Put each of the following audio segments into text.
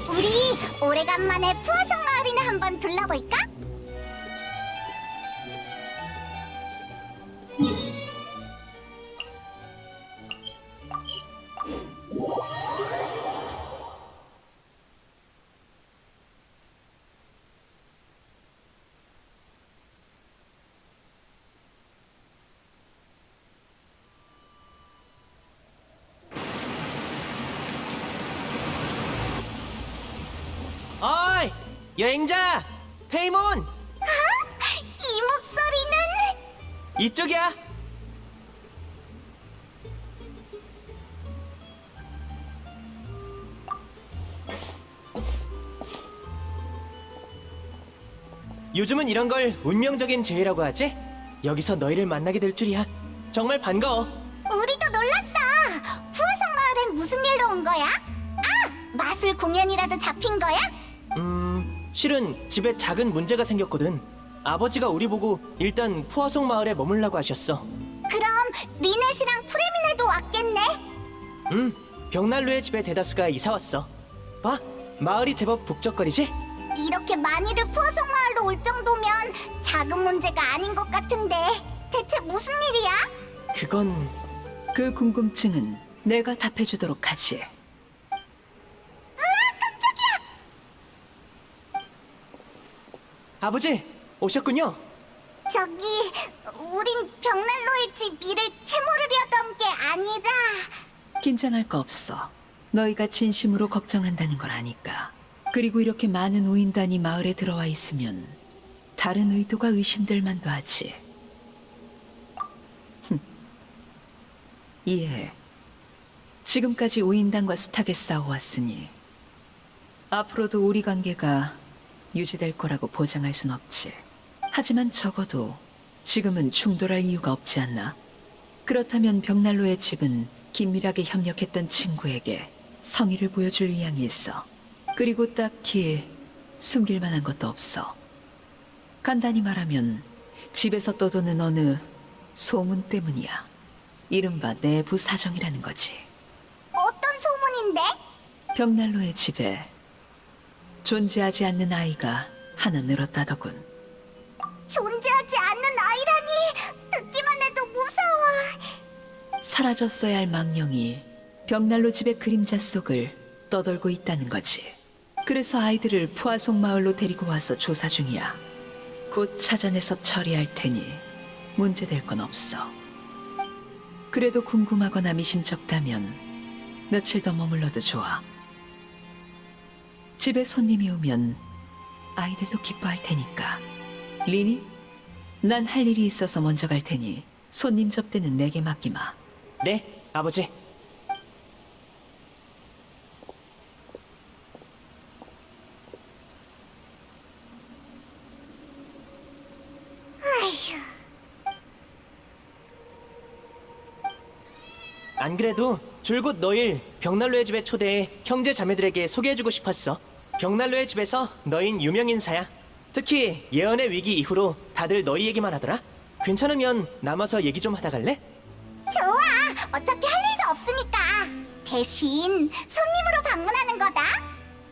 우리 오래간만에 푸어성 마을이나 한번 둘러볼까? 어이! 여행자! 페이몬! 이 목소리는... 이쪽이야! 요즘은 이런 걸 운명적인 재회라고 하지? 여기서 너희를 만나게 될 줄이야. 정말 반가워. 우리도 놀랐어! 푸어성 마을엔 무슨 일로 온 거야? 아! 마술 공연이라도 잡힌 거야? 실은 집에 작은 문제가 생겼거든. 아버지가 우리 보고 일단 푸어송 마을에 머물라고 하셨어. 그럼 리넷이랑 프레미네도 왔겠네? 벽난로의 집에 대다수가 이사 왔어. 봐, 마을이 제법 북적거리지? 이렇게 많이들 푸어성 마을로 올 정도면 작은 문제가 아닌 것 같은데 대체 무슨 일이야? 그건... 그 궁금증은 내가 답해주도록 하지. 아버지, 오셨군요. 저기, 우린 벽난로의 집 일을 캐물으려던 게 아니라... 긴장할 거 없어. 너희가 진심으로 걱정한다는 걸 아니까. 그리고 이렇게 많은 우인단이 마을에 들어와 있으면 다른 의도가 의심될 만도 하지. 이해해. 지금까지 우인단과 숱하게 싸워왔으니 앞으로도 우리 관계가 유지될 거라고 보장할 순 없지. 하지만 적어도 지금은 충돌할 이유가 없지 않나? 그렇다면 벽난로의 집은 긴밀하게 협력했던 친구에게 성의를 보여줄 의향이 있어. 그리고 딱히 숨길 만한 것도 없어. 간단히 말하면 집에서 떠도는 어느 소문 때문이야. 이른바 내부 사정이라는 거지. 어떤 소문인데? 벽난로의 집에 존재하지 않는 아이가 하나 늘었다더군. 존재하지 않는 아이라니 듣기만 해도 무서워. 사라졌어야 할 망령이 벽난로 집의 그림자 속을 떠돌고 있다는 거지. 그래서 아이들을 푸아송 마을로 데리고 와서 조사 중이야. 곧 찾아내서 처리할 테니 문제될 건 없어. 그래도 궁금하거나 미심쩍다면 며칠 더 머물러도 좋아. 집에 손님이 오면 아이들도 기뻐할 테니까. 리니? 난 할 일이 있어서 먼저 갈 테니 손님 접대는 내게 맡기마. 네, 아버지. 아휴, 안 그래도 줄곧 너희 벽난로의 집에 초대해 형제 자매들에게 소개해주고 싶었어. 벽난로의 집에서 너흰 유명 인사야. 특히 예언의 위기 이후로 다들 너희 얘기만 하더라. 괜찮으면 남아서 얘기 좀 하다 갈래? 좋아. 어차피 할 일도 없으니까. 대신 손님으로 방문하는 거다.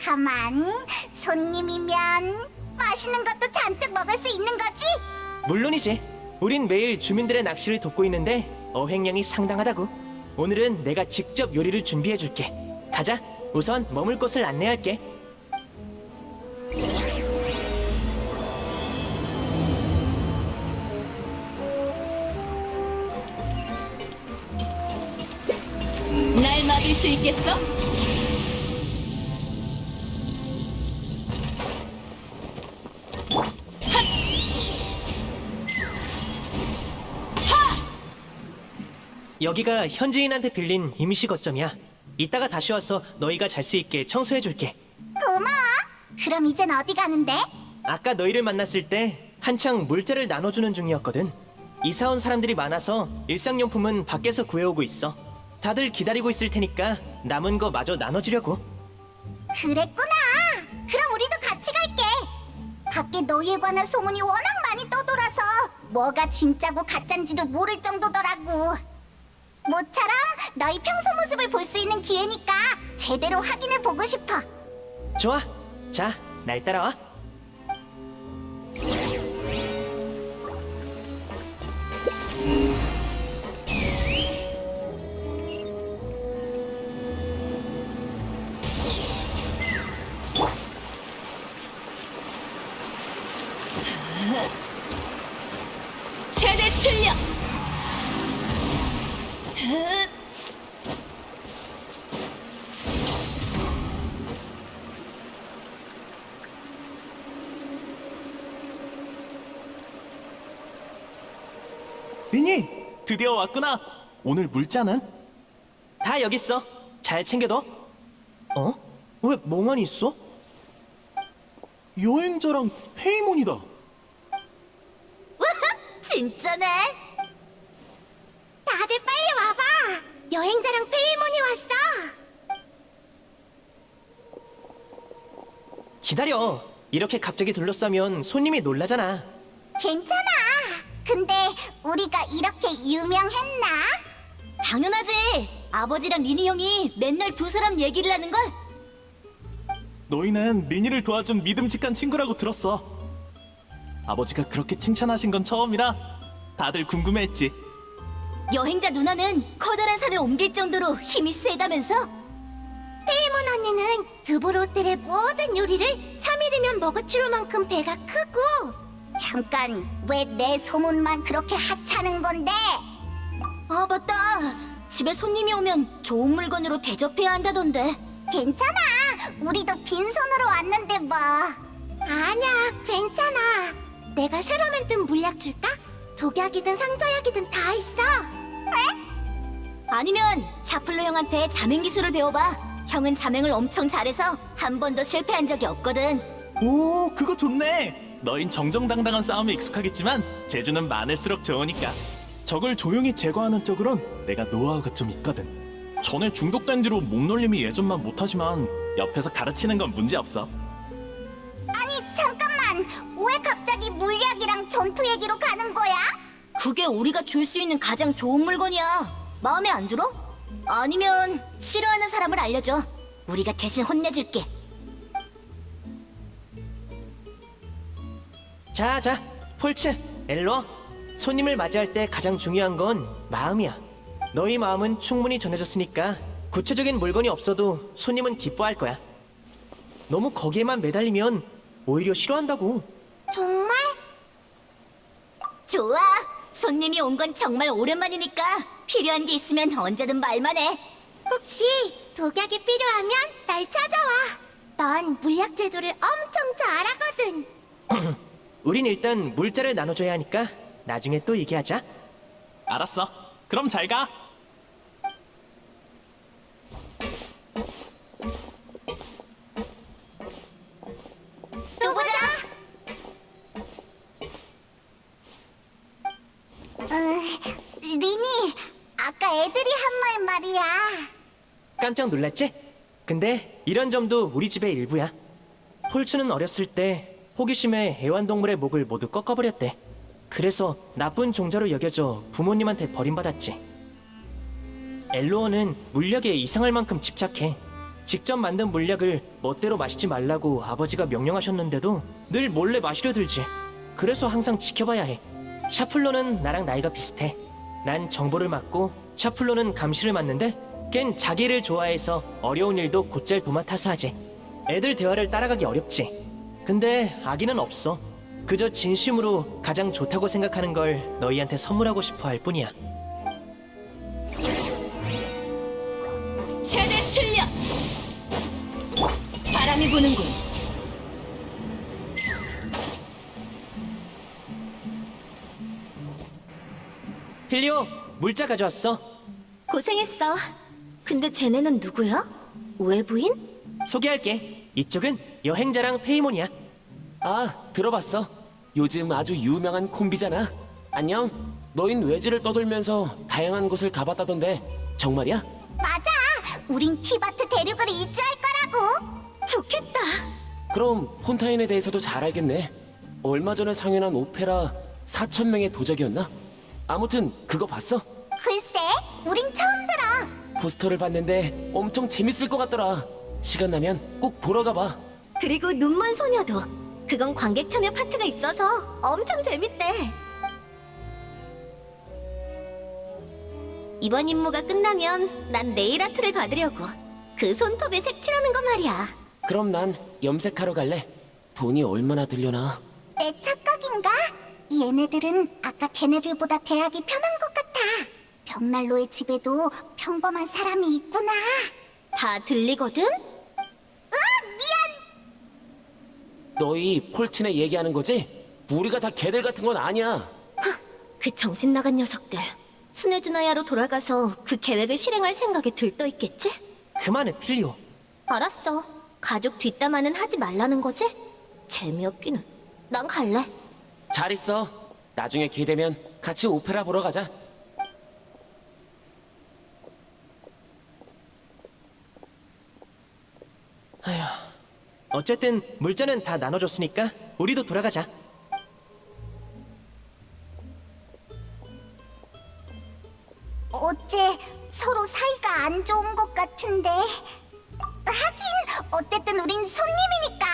가만, 손님이면 맛있는 것도 잔뜩 먹을 수 있는 거지? 물론이지. 우린 매일 주민들의 낚시를 돕고 있는데 어획량이 상당하다고. 오늘은 내가 직접 요리를 준비해줄게. 가자. 우선 머물 곳을 안내할게. 날 막을 수 있겠어? 여기가 현지인한테 빌린 임시 거점이야. 이따가 다시 와서 너희가 잘 수 있게 청소해줄게. 고마워. 그럼 이젠 어디 가는데? 아까 너희를 만났을 때 한창 물자를 나눠주는 중이었거든. 이사 온 사람들이 많아서 일상용품은 밖에서 구해오고 있어. 다들 기다리고 있을 테니까 남은 거 마저 나눠주려고. 그랬구나. 그럼 우리도 같이 갈게. 밖에 너희에 관한 소문이 워낙 많이 떠돌아서 뭐가 진짜고 가짠지도 모를 정도더라고. 모처럼 너희 평소 모습을 볼 수 있는 기회니까 제대로 확인해 보고 싶어. 좋아. 자, 날 따라와. 최대 출력. 리니, 드디어 왔구나. 오늘 물자는? 다 여기 있어. 잘 챙겨둬. 어? 왜 멍하니 있어? 여행자랑 페이몬이다. 진짜네. 다들 빨리 와봐. 여행자랑 페이몬이 왔어. 기다려. 이렇게 갑자기 둘러싸면 손님이 놀라잖아. 괜찮아. 근데 우리가 이렇게 유명했나? 당연하지. 아버지랑 리니 형이 맨날 두 사람 얘기를 하는 걸. 너희는 리니를 도와준 믿음직한 친구라고 들었어. 아버지가 그렇게 칭찬하신 건 처음이라 다들 궁금해했지. 여행자 누나는 커다란 산을 옮길 정도로 힘이 세다면서? 페이몬 언니는 드보로텔의 모든 요리를 3일이면 먹어치울 만큼 배가 크고. 잠깐, 왜 내 소문만 그렇게 하찮은 건데? 아 맞다. 집에 손님이 오면 좋은 물건으로 대접해야 한다던데. 괜찮아. 우리도 빈손으로 왔는데 뭐. 아니야, 괜찮아. 내가 새로 만든 물약 줄까? 독약이든 상처약이든 다 있어. 아니면 샤플로 형한테 자맹 기술을 배워봐. 형은 자맹을 엄청 잘해서 한 번도 실패한 적이 없거든. 오, 그거 좋네. 너흰 정정당당한 싸움에 익숙하겠지만 재주는 많을수록 좋으니까. 적을 조용히 제거하는 쪽으론 내가 노하우가 좀 있거든. 전에 중독된 뒤로 몸놀림이 예전만 못하지만 옆에서 가르치는 건 문제없어. 아니, 잠깐만. 왜 갑자기 물약이랑 전투 얘기로 가는 거야? 그게 우리가 줄 수 있는 가장 좋은 물건이야. 마음에 안 들어? 아니면 싫어하는 사람을 알려줘. 우리가 대신 혼내줄게. 자, 폴츠, 엘로. 손님을 맞이할 때 가장 중요한 건 마음이야. 너희 마음은 충분히 전해졌으니까 구체적인 물건이 없어도 손님은 기뻐할 거야. 너무 거기에만 매달리면 오히려 싫어한다고. 정말? 좋아. 손님이 온 건 정말 오랜만이니까 필요한 게 있으면 언제든 말만 해. 혹시 독약이 필요하면 날 찾아와. 넌 물약 제조를 엄청 잘하거든. 우린 일단 물자를 나눠줘야 하니까 나중에 또 얘기하자. 알았어. 그럼 잘 가. 또 보자. 리니, 아까 애들이 한 말 말이야. 깜짝 놀랐지? 근데 이런 점도 우리 집의 일부야. 폴츠는 어렸을 때 호기심에 애완동물의 목을 모두 꺾어버렸대. 그래서 나쁜 종자로 여겨져 부모님한테 버림받았지. 엘로어는 물약에 이상할 만큼 집착해. 직접 만든 물약을 멋대로 마시지 말라고 아버지가 명령하셨는데도 늘 몰래 마시려 들지. 그래서 항상 지켜봐야 해. 샤플로는 나랑 나이가 비슷해. 난 정보를 맡고 샤플로는 감시를 맡는데 걘 자기 일을 좋아해서 어려운 일도 곧잘 도맡아서 하지. 애들 대화를 따라가기 어렵지. 근데 아기는 없어. 그저 진심으로 가장 좋다고 생각하는 걸 너희한테 선물하고 싶어 할 뿐이야. 최대 출력. 바람이 부는군. 필리오, 물자 가져왔어. 고생했어. 근데 쟤네는 누구야? 외부인? 소개할게. 이쪽은 여행자랑 페이몬이야. 아, 들어봤어. 요즘 아주 유명한 콤비잖아. 안녕. 너흰 외지를 떠돌면서 다양한 곳을 가봤다던데 정말이야? 맞아. 우린 티바트 대륙을 일주할 거라고. 좋겠다. 그럼 폰타인에 대해서도 잘 알겠네. 얼마 전에 상연한 오페라 4,000명의 도적이었나? 아무튼 그거 봤어? 글쎄, 우린 처음 들어. 포스터를 봤는데 엄청 재밌을 것 같더라. 시간 나면 꼭 보러 가봐. 그리고 눈먼 소녀도 그건 관객 참여 파트가 있어서 엄청 재밌대. 이번 임무가 끝나면 난 네일 아트를 받으려고. 그 손톱에 색칠하는 거 말이야. 그럼 난 염색하러 갈래. 돈이 얼마나 들려나? 내 착각인가? 얘네들은 아까 걔네들보다 대학이 편한 것 같아. 벽난로의 집에도 평범한 사람이 있구나. 다 들리거든? 너희 폴친에 얘기하는 거지? 우리가 다 걔들 같은 건 아니야. 그 정신 나간 녀석들. 스네즈나야로 돌아가서 그 계획을 실행할 생각에 들떠 있겠지? 그만해, 필리오. 알았어. 가족 뒷담화는 하지 말라는 거지? 재미없기는. 난 갈래. 잘 있어. 나중에 기회 되면 같이 오페라 보러 가자. 어쨌든 물자는 다 나눠줬으니까 우리도 돌아가자. 어째 서로 사이가 안 좋은 것 같은데. 하긴 어쨌든 우린 손님이니까.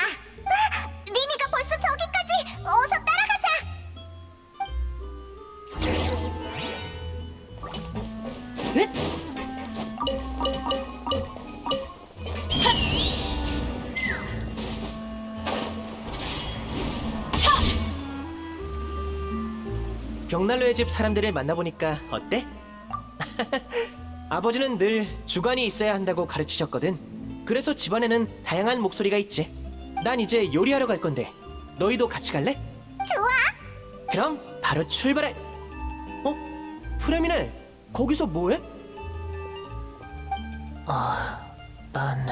리니가 벌써 저기까지. 어서 따라가자. 벽난로의 집 사람들을 만나보니까 어때? 아버지는 늘 주관이 있어야 한다고 가르치셨거든. 그래서 집안에는 다양한 목소리가 있지. 난 이제 요리하러 갈 건데 너희도 같이 갈래? 좋아. 그럼 바로 출발해. 어? 프레미네, 거기서 뭐해? 난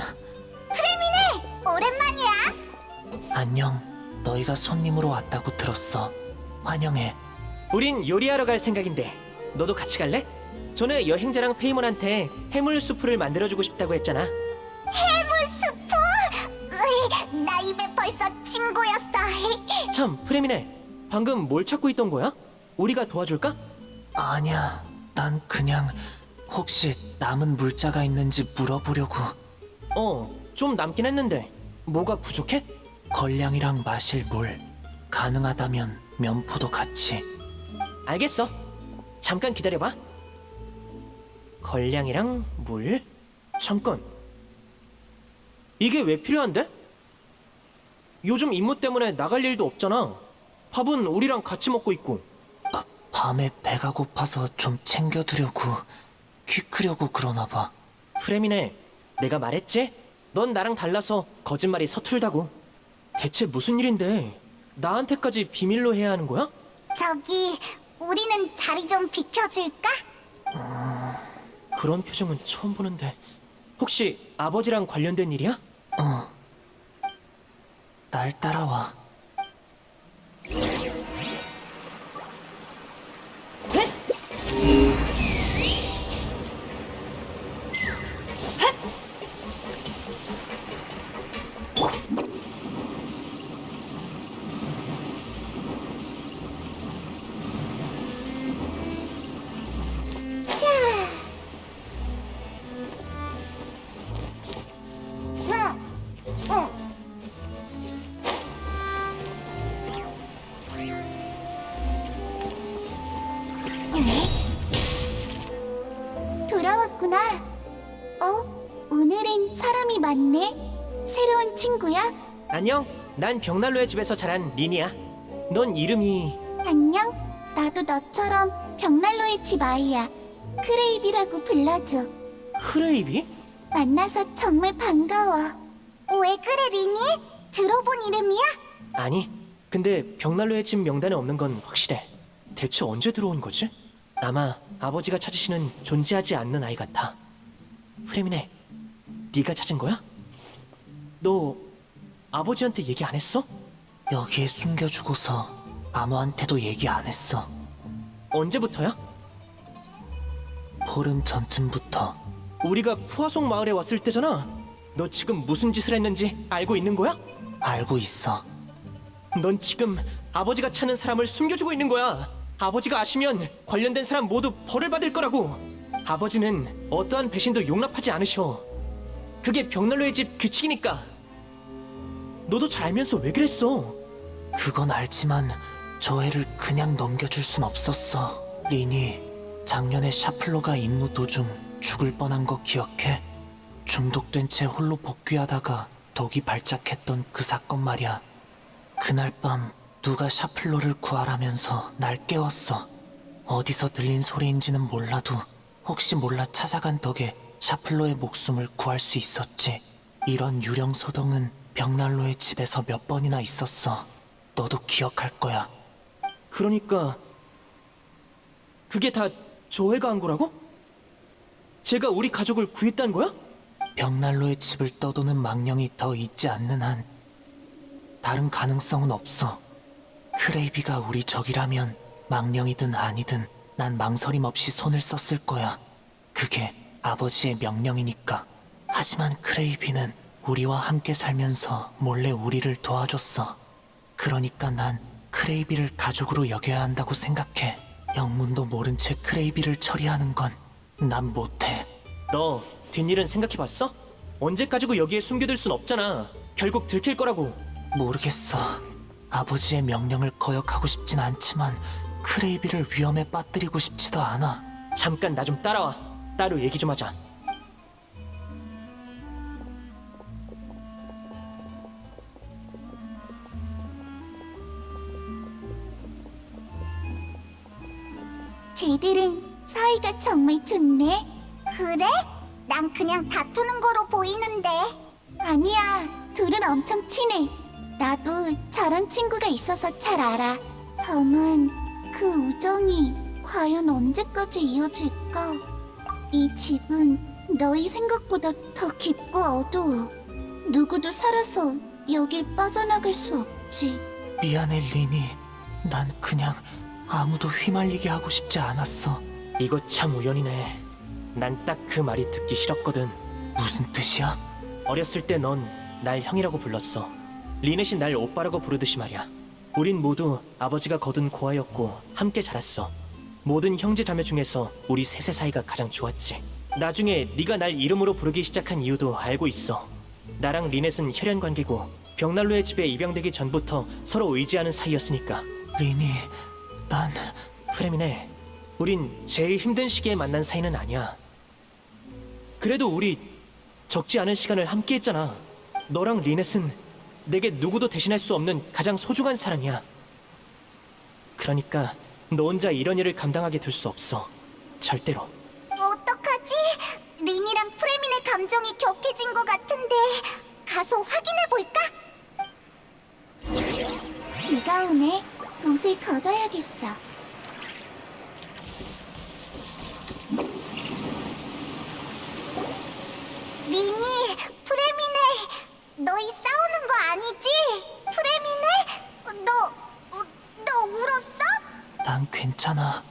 프레미네, 오랜만이야. 안녕. 너희가 손님으로 왔다고 들었어. 환영해. 우린 요리하러 갈 생각인데 너도 같이 갈래? 전에 여행자랑 페이몬한테 해물 수프를 만들어주고 싶다고 했잖아. 해물 스프. 으이, 나 입에 벌써 침 고였어. 참, 프레미네, 방금 뭘 찾고 있던 거야? 우리가 도와줄까? 아니야. 난 그냥 혹시 남은 물자가 있는지 물어보려고. 좀 남긴 했는데 뭐가 부족해? 걸량이랑 마실 물. 가능하다면 면포도 같이. 알겠어. 잠깐 기다려봐. 걸량이랑 물? 잠깐. 이게 왜 필요한데? 요즘 임무 때문에 나갈 일도 없잖아. 밥은 우리랑 같이 먹고 있고. 밤에 배가 고파서 좀 챙겨두려고. 키 크려고 그러나 봐. 프레미네, 내가 말했지? 넌 나랑 달라서 거짓말이 서툴다고. 대체 무슨 일인데 나한테까지 비밀로 해야 하는 거야? 저기, 우리는 자리 좀 비켜줄까? 그런 표정은 처음 보는데. 혹시 아버지랑 관련된 일이야? 날 따라와. 돌아왔구나. 오늘은 사람이 많네. 새로운 친구야? 안녕. 난 벽난로의 집에서 자란 리니야. 넌 이름이... 안녕. 나도 너처럼 벽난로의 집 아이야. 크레이비라고 불러줘. 크레이비? 만나서 정말 반가워. 왜 그래, 리니? 들어본 이름이야? 아니, 근데 벽난로의 집 명단에 없는 건 확실해. 대체 언제 들어온 거지? 아마 아버지가 찾으시는 존재하지 않는 아이 같아. 프레미네, 네가 찾은 거야? 너 아버지한테 얘기 안 했어? 여기에 숨겨주고서 아무한테도 얘기 안 했어. 언제부터야? 보름 전쯤부터. 우리가 푸아송 마을에 왔을 때잖아. 너 지금 무슨 짓을 했는지 알고 있는 거야? 알고 있어. 넌 지금 아버지가 찾는 사람을 숨겨주고 있는 거야. 아버지가 아시면 관련된 사람 모두 벌을 받을 거라고. 아버지는 어떠한 배신도 용납하지 않으셔. 그게 벽난로의 집 규칙이니까. 너도 잘 알면서 왜 그랬어? 그건 알지만 저 애를 그냥 넘겨줄 순 없었어. 린이 작년에 샤플로가 임무 도중 죽을 뻔한 거 기억해? 중독된 채 홀로 복귀하다가 독이 발작했던 그 사건 말이야. 그날 밤 누가 샤플로를 구하라면서 날 깨웠어. 어디서 들린 소리인지는 몰라도 혹시 몰라 찾아간 덕에 샤플로의 목숨을 구할 수 있었지. 이런 유령 소동은 벽난로의 집에서 몇 번이나 있었어. 너도 기억할 거야. 그러니까 그게 다 조회가 한 거라고? 제가 우리 가족을 구했다는 거야? 벽난로의 집을 떠도는 망령이 더 있지 않는 한 다른 가능성은 없어. 크레이비가 우리 적이라면 망령이든 아니든 난 망설임 없이 손을 썼을 거야. 그게 아버지의 명령이니까. 하지만 크레이비는 우리와 함께 살면서 몰래 우리를 도와줬어. 그러니까 난 크레이비를 가족으로 여겨야 한다고 생각해. 영문도 모른 채 크레이비를 처리하는 건 난 못해. 너 뒷일은 생각해봤어? 언제 가지고 여기에 숨겨둘 순 없잖아. 결국 들킬 거라고. 모르겠어. 아버지의 명령을 거역하고 싶진 않지만 크레이비를 위험에 빠뜨리고 싶지도 않아. 잠깐 나 좀 따라와. 따로 얘기 좀 하자. 쟤들은 사이가 정말 좋네. 그래? 난 그냥 다투는 거로 보이는데. 아니야, 둘은 엄청 친해. 나도 저런 친구가 있어서 잘 알아. 다만 그 우정이 과연 언제까지 이어질까? 이 집은 너희 생각보다 더 깊고 어두워. 누구도 살아서 여길 빠져나갈 수 없지. 미안해, 리니. 난 그냥 아무도 휘말리게 하고 싶지 않았어. 이거 참 우연이네. 난 딱 그 말이 듣기 싫었거든. 무슨 뜻이야? 어렸을 때 넌 날 형이라고 불렀어. 리넷이 날 오빠라고 부르듯이 말이야. 우린 모두 아버지가 거둔 고아였고 함께 자랐어. 모든 형제 자매 중에서 우리 셋의 사이가 가장 좋았지. 나중에 네가 날 이름으로 부르기 시작한 이유도 알고 있어. 나랑 리넷은 혈연 관계고 벽난로의 집에 입양되기 전부터 서로 의지하는 사이였으니까. 리니, 난 프레미네, 우린 제일 힘든 시기에 만난 사이는 아니야. 그래도 우리 적지 않은 시간을 함께 했잖아. 너랑 리넷은 내게 누구도 대신할 수 없는 가장 소중한 사람이야. 그러니까 너 혼자 이런 일을 감당하게 둘 수 없어. 절대로. 어떡하지? 린이랑 프레민의 감정이 격해진 것 같은데 가서 확인해 볼까? 비가 오네. 옷을 걷어야겠어. 린이, 프레민의 너희 싸우는 거 아니지? 프레민의 너 울었어? 난 괜찮아.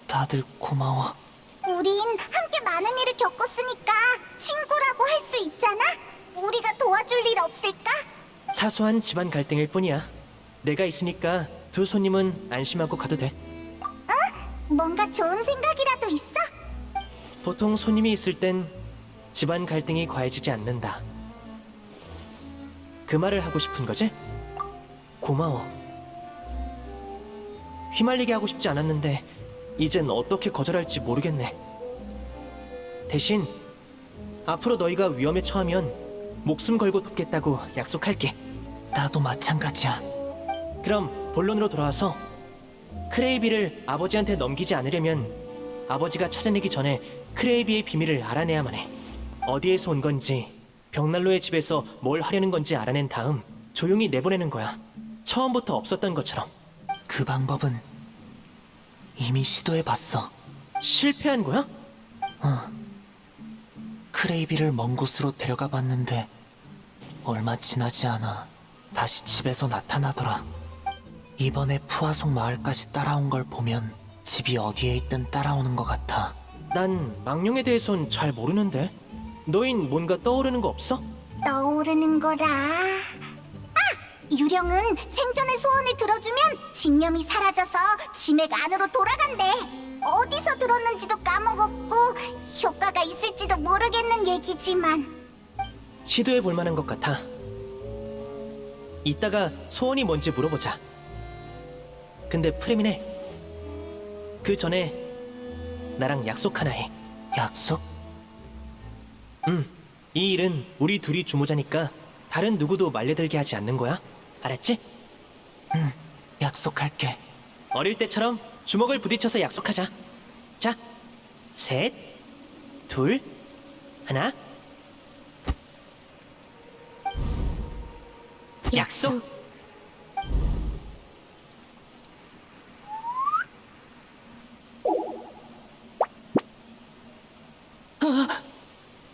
다들 고마워. 우린 함께 많은 일을 겪었으니까 친구라고 할 수 있잖아? 우리가 도와줄 일 없을까? 사소한 집안 갈등일 뿐이야. 내가 있으니까 두 손님은 안심하고 가도 돼. 뭔가 좋은 생각이라도 있어? 보통 손님이 있을 땐 집안 갈등이 과해지지 않는다. 그 말을 하고 싶은 거지? 고마워. 휘말리게 하고 싶지 않았는데 이젠 어떻게 거절할지 모르겠네. 대신 앞으로 너희가 위험에 처하면 목숨 걸고 돕겠다고 약속할게. 나도 마찬가지야. 그럼 본론으로 돌아와서 크레이비를 아버지한테 넘기지 않으려면 아버지가 찾아내기 전에 크레이비의 비밀을 알아내야만 해. 어디에서 온 건지, 벽난로의 집에서 뭘 하려는 건지 알아낸 다음 조용히 내보내는 거야. 처음부터 없었던 것처럼. 그 방법은 이미 시도해봤어. 실패한 거야? 크레이비를 먼 곳으로 데려가 봤는데 얼마 지나지 않아 다시 집에서 나타나더라. 이번에 푸아송 마을까지 따라온 걸 보면 집이 어디에 있든 따라오는 것 같아. 난 망령에 대해선 잘 모르는데. 너흰 뭔가 떠오르는 거 없어? 떠오르는 거라. 유령은 생전의 소원을 들어주면 집념이 사라져서 진액 안으로 돌아간대. 어디서 들었는지도 까먹었고 효과가 있을지도 모르겠는 얘기지만 시도해 볼 만한 것 같아. 이따가 소원이 뭔지 물어보자. 근데 프레미네, 그 전에 나랑 약속 하나 해. 약속? 이 일은 우리 둘이 주모자니까 다른 누구도 말려들게 하지 않는 거야. 알았지? 약속할게. 어릴 때처럼 주먹을 부딪혀서 약속하자. 자, 셋, 둘, 하나. 약속.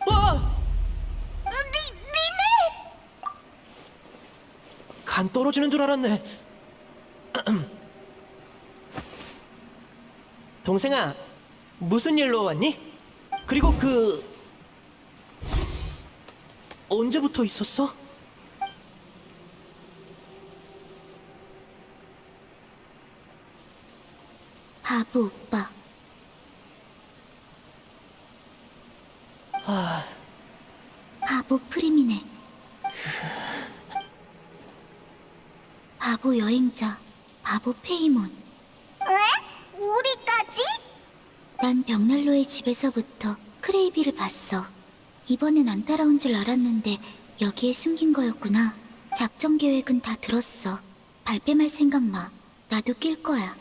와! 간 떨어지는 줄 알았네. 동생아, 무슨 일로 왔니? 그리고 언제부터 있었어? 바보 오빠. 바보 프리미네. 바보 여행자, 바보 페이몬. 왜? 우리까지? 난 벽난로의 집에서부터 크레이비를 봤어. 이번엔 안 따라온 줄 알았는데 여기에 숨긴 거였구나. 작전 계획은 다 들었어. 발뺌할 생각 마. 나도 낄 거야.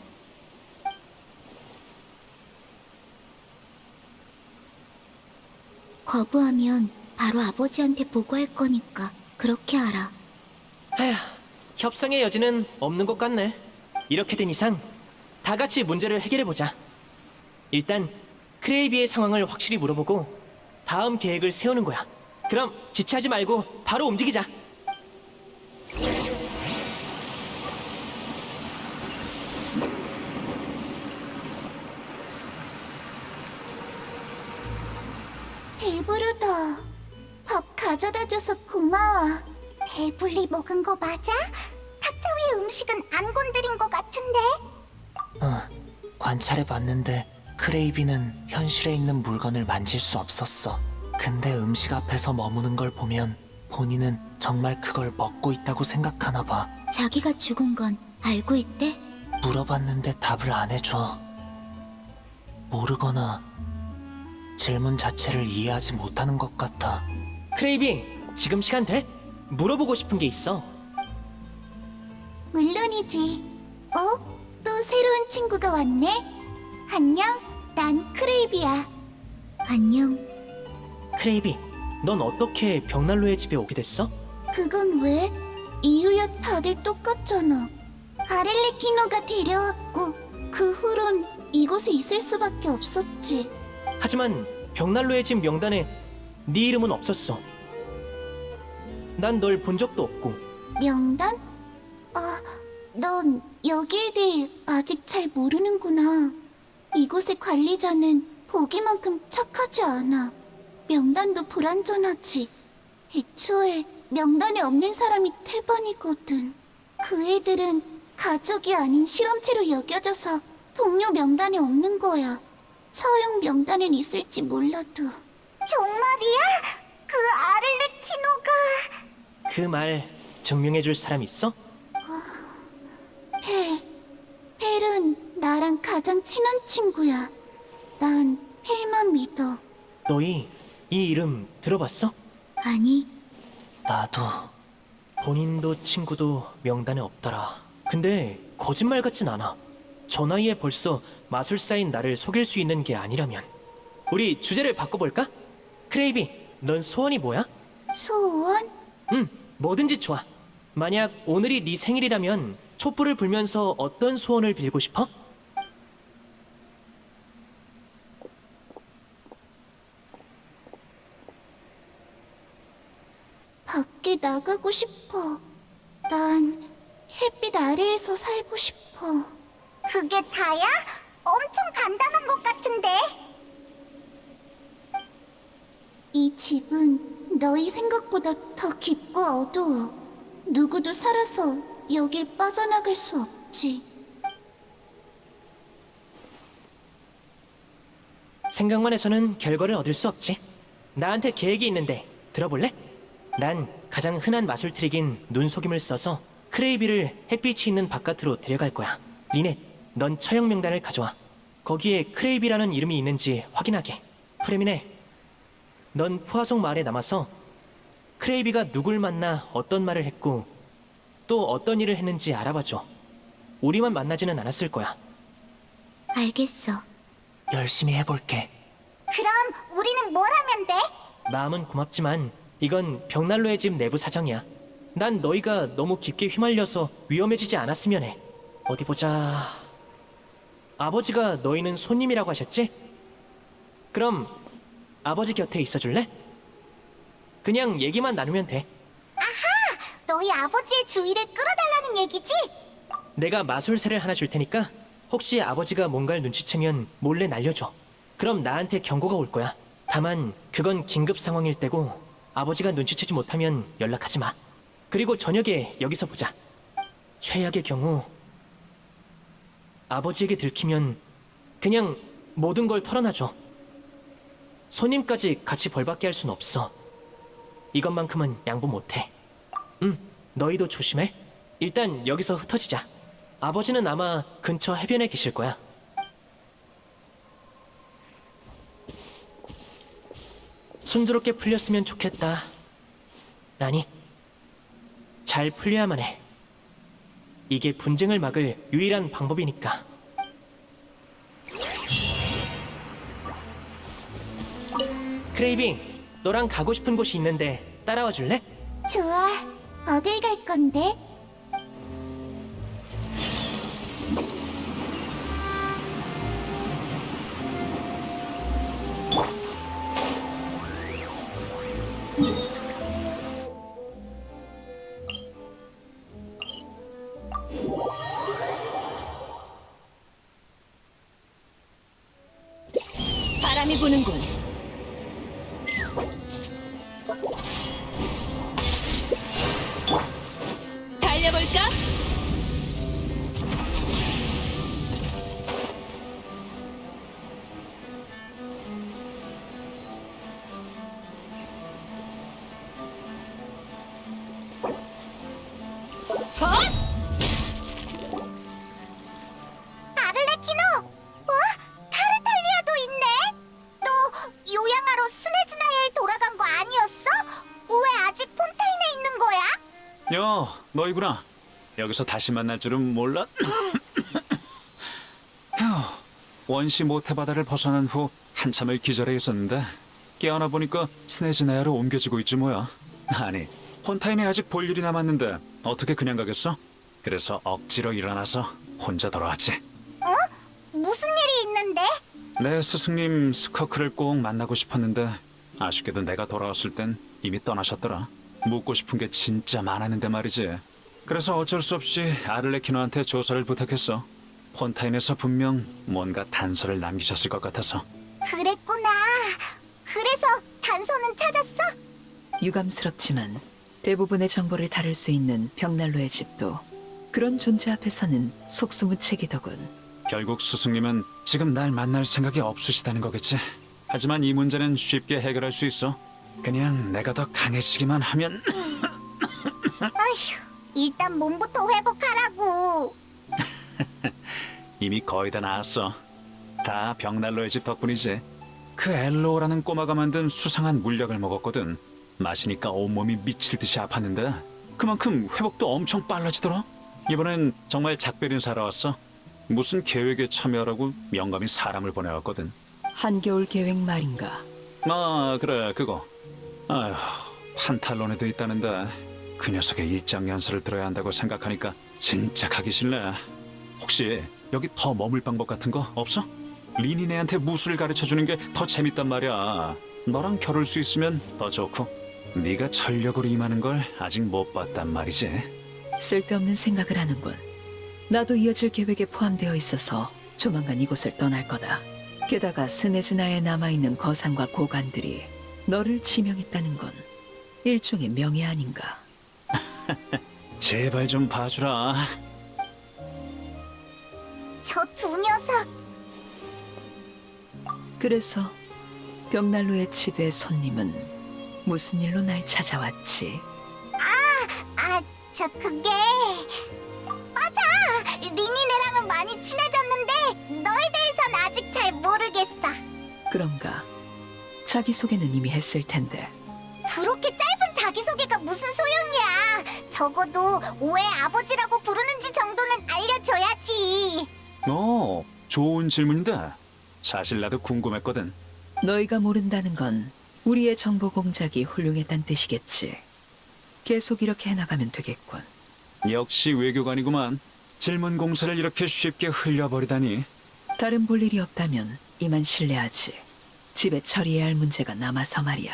거부하면 바로 아버지한테 보고할 거니까 그렇게 알아. 에휴, 협상의 여지는 없는 것 같네. 이렇게 된 이상 다 같이 문제를 해결해보자. 일단 크레이비의 상황을 확실히 물어보고 다음 계획을 세우는 거야. 그럼 지체하지 말고 바로 움직이자. 배부르다. 밥 가져다줘서 고마워. 배불리 먹은 거 맞아? 탁자 위의 음식은 안 건드린 거 같은데? 관찰해봤는데 크레이비는 현실에 있는 물건을 만질 수 없었어. 근데 음식 앞에서 머무는 걸 보면 본인은 정말 그걸 먹고 있다고 생각하나 봐. 자기가 죽은 건 알고 있대? 물어봤는데 답을 안 해줘. 모르거나 질문 자체를 이해하지 못하는 것 같아. 크레이비, 지금 시간 돼? 물어보고 싶은 게 있어. 물론이지. 어? 또 새로운 친구가 왔네? 안녕, 난 크레이비야. 안녕. 크레이비, 넌 어떻게 벽난로의 집에 오게 됐어? 그건 왜? 이유야 다들 똑같잖아. 아렐레키노가 데려왔고 그 후론 이곳에 있을 수밖에 없었지. 하지만 벽난로의 집 명단에 네 이름은 없었어. 난 널 본 적도 없고. 명단? 아, 넌 여기에 대해 아직 잘 모르는구나. 이곳의 관리자는 보기만큼 착하지 않아. 명단도 불완전하지. 애초에 명단에 없는 사람이 태반이거든. 그 애들은 가족이 아닌 실험체로 여겨져서 동료 명단에 없는 거야. 처형 명단엔 있을지 몰라도. 정말이야? 그 아를레키노가... 그 말 증명해줄 사람 있어? 펠은 나랑 가장 친한 친구야. 난 펠만 믿어. 너희 이 이름 들어봤어? 아니, 나도. 본인도 친구도 명단에 없더라. 근데 거짓말 같진 않아. 저 나이에 벌써 마술사인 나를 속일 수 있는 게 아니라면. 우리 주제를 바꿔볼까? 크레이비, 넌 소원이 뭐야? 소원? 뭐든지 좋아. 만약 오늘이 네 생일이라면 촛불을 불면서 어떤 소원을 빌고 싶어? 밖에 나가고 싶어. 난 햇빛 아래에서 살고 싶어. 그게 다야? 엄청 간단한 것 같은데. 이 집은 너희 생각보다 더 깊고 어두워. 누구도 살아서 여길 빠져나갈 수 없지. 생각만 해서는 결과를 얻을 수 없지. 나한테 계획이 있는데 들어볼래? 난 가장 흔한 마술 트릭인 눈속임을 써서 크레이비를 햇빛이 있는 바깥으로 데려갈 거야. 리넷, 넌 처형 명단을 가져와. 거기에 크레이비라는 이름이 있는지 확인하게. 프레미네, 넌 푸아송 마을에 남아서 크레이비가 누굴 만나 어떤 말을 했고 또 어떤 일을 했는지 알아봐줘. 우리만 만나지는 않았을 거야. 알겠어. 열심히 해볼게. 그럼 우리는 뭘 하면 돼? 마음은 고맙지만 이건 벽난로의 집 내부 사정이야. 난 너희가 너무 깊게 휘말려서 위험해지지 않았으면 해. 어디 보자. 아버지가 너희는 손님이라고 하셨지? 그럼 아버지 곁에 있어줄래? 그냥 얘기만 나누면 돼. 너희 아버지의 주의를 끌어달라는 얘기지? 내가 마술새를 하나 줄 테니까 혹시 아버지가 뭔가를 눈치채면 몰래 날려줘. 그럼 나한테 경고가 올 거야. 다만 그건 긴급 상황일 때고 아버지가 눈치채지 못하면 연락하지 마. 그리고 저녁에 여기서 보자. 최악의 경우 아버지에게 들키면 그냥 모든 걸 털어놔줘. 손님까지 같이 벌받게 할 순 없어. 이것만큼은 양보 못해. 너희도 조심해. 일단 여기서 흩어지자. 아버지는 아마 근처 해변에 계실 거야. 순조롭게 풀렸으면 좋겠다. 아니, 잘 풀려야만 해. 이게 분쟁을 막을 유일한 방법이니까. 크레이비, 너랑 가고 싶은 곳이 있는데 따라와 줄래? 좋아. 어딜 갈 건데? 바람이 부는군. 달려볼까? 아를레키노! 타르탈리아도 있네? 너 요양하러 스네즈나야에 돌아간 거 아니었어? 왜 아직 폰타인에 있는 거야? 야, 너희구나. 여기서 다시 만날 줄은 몰라. 휴, 원시 모태바다를 벗어난 후 한참을 기절해 있었는데 깨어나 보니까 스네즈나야로 옮겨지고 있지 뭐야. 아니, 폰타인에 아직 볼 일이 남았는데 어떻게 그냥 가겠어? 그래서 억지로 일어나서 혼자 돌아왔지. 무슨 일이 있는데? 내 스승님 스커크를 꼭 만나고 싶었는데 아쉽게도 내가 돌아왔을 땐 이미 떠나셨더라. 묻고 싶은 게 진짜 많았는데 말이지. 그래서 어쩔 수 없이 아를레키노한테 조사를 부탁했어. 폰타인에서 분명 뭔가 단서를 남기셨을 것 같아서. 그랬구나. 그래서 단서는 찾았어? 유감스럽지만 대부분의 정보를 다룰 수 있는 벽난로의 집도 그런 존재 앞에서는 속수무책이더군. 결국 스승님은 지금 날 만날 생각이 없으시다는 거겠지. 하지만 이 문제는 쉽게 해결할 수 있어. 그냥 내가 더 강해지기만 하면. 아휴, 일단 몸부터 회복하라고. 이미 거의 다 나았어. 다 벽난로의 집 덕분이지. 그 엘로라는 꼬마가 만든 수상한 물약을 먹었거든. 마시니까 온몸이 미칠 듯이 아팠는데 그만큼 회복도 엄청 빨라지더라. 이번엔 정말 작별 인사하러 왔어. 무슨 계획에 참여하라고 영감이 사람을 보내왔거든. 한겨울 계획 말인가? 아, 그래, 그거. 아휴, 판탈론에도 있다는데 그 녀석의 일장 연설을 들어야 한다고 생각하니까 진짜 가기 싫네. 혹시 여기 더 머물 방법 같은 거 없어? 리니네한테 무술을 가르쳐주는 게 더 재밌단 말이야. 너랑 겨룰 수 있으면 더 좋고. 네가 전력으로 임하는 걸 아직 못 봤단 말이지. 쓸데없는 생각을 하는군. 나도 이어질 계획에 포함되어 있어서 조만간 이곳을 떠날 거다. 게다가 스네즈나에 남아있는 거상과 고관들이 너를 지명했다는 건 일종의 명예 아닌가. 제발 좀 봐주라. 저 두 녀석. 그래서 벽난로의 집에 손님은 무슨 일로 날 찾아왔지? 그게 맞아. 리니네랑은 많이 친해졌는데 너에 대해선 아직 잘 모르겠어. 그런가? 자기소개는 이미 했을 텐데. 그렇게 짧은 자기소개가 무슨 소용이야. 적어도 오해 아버지라고 부르는지 정도는 알려줘야지. 좋은 질문인데 사실 나도 궁금했거든. 너희가 모른다는 건 우리의 정보 공작이 훌륭했단 뜻이겠지. 계속 이렇게 해나가면 되겠군. 역시 외교관이구만. 질문 공사를 이렇게 쉽게 흘려버리다니. 다른 볼 일이 없다면 이만 실례하지. 집에 처리해야 할 문제가 남아서 말이야.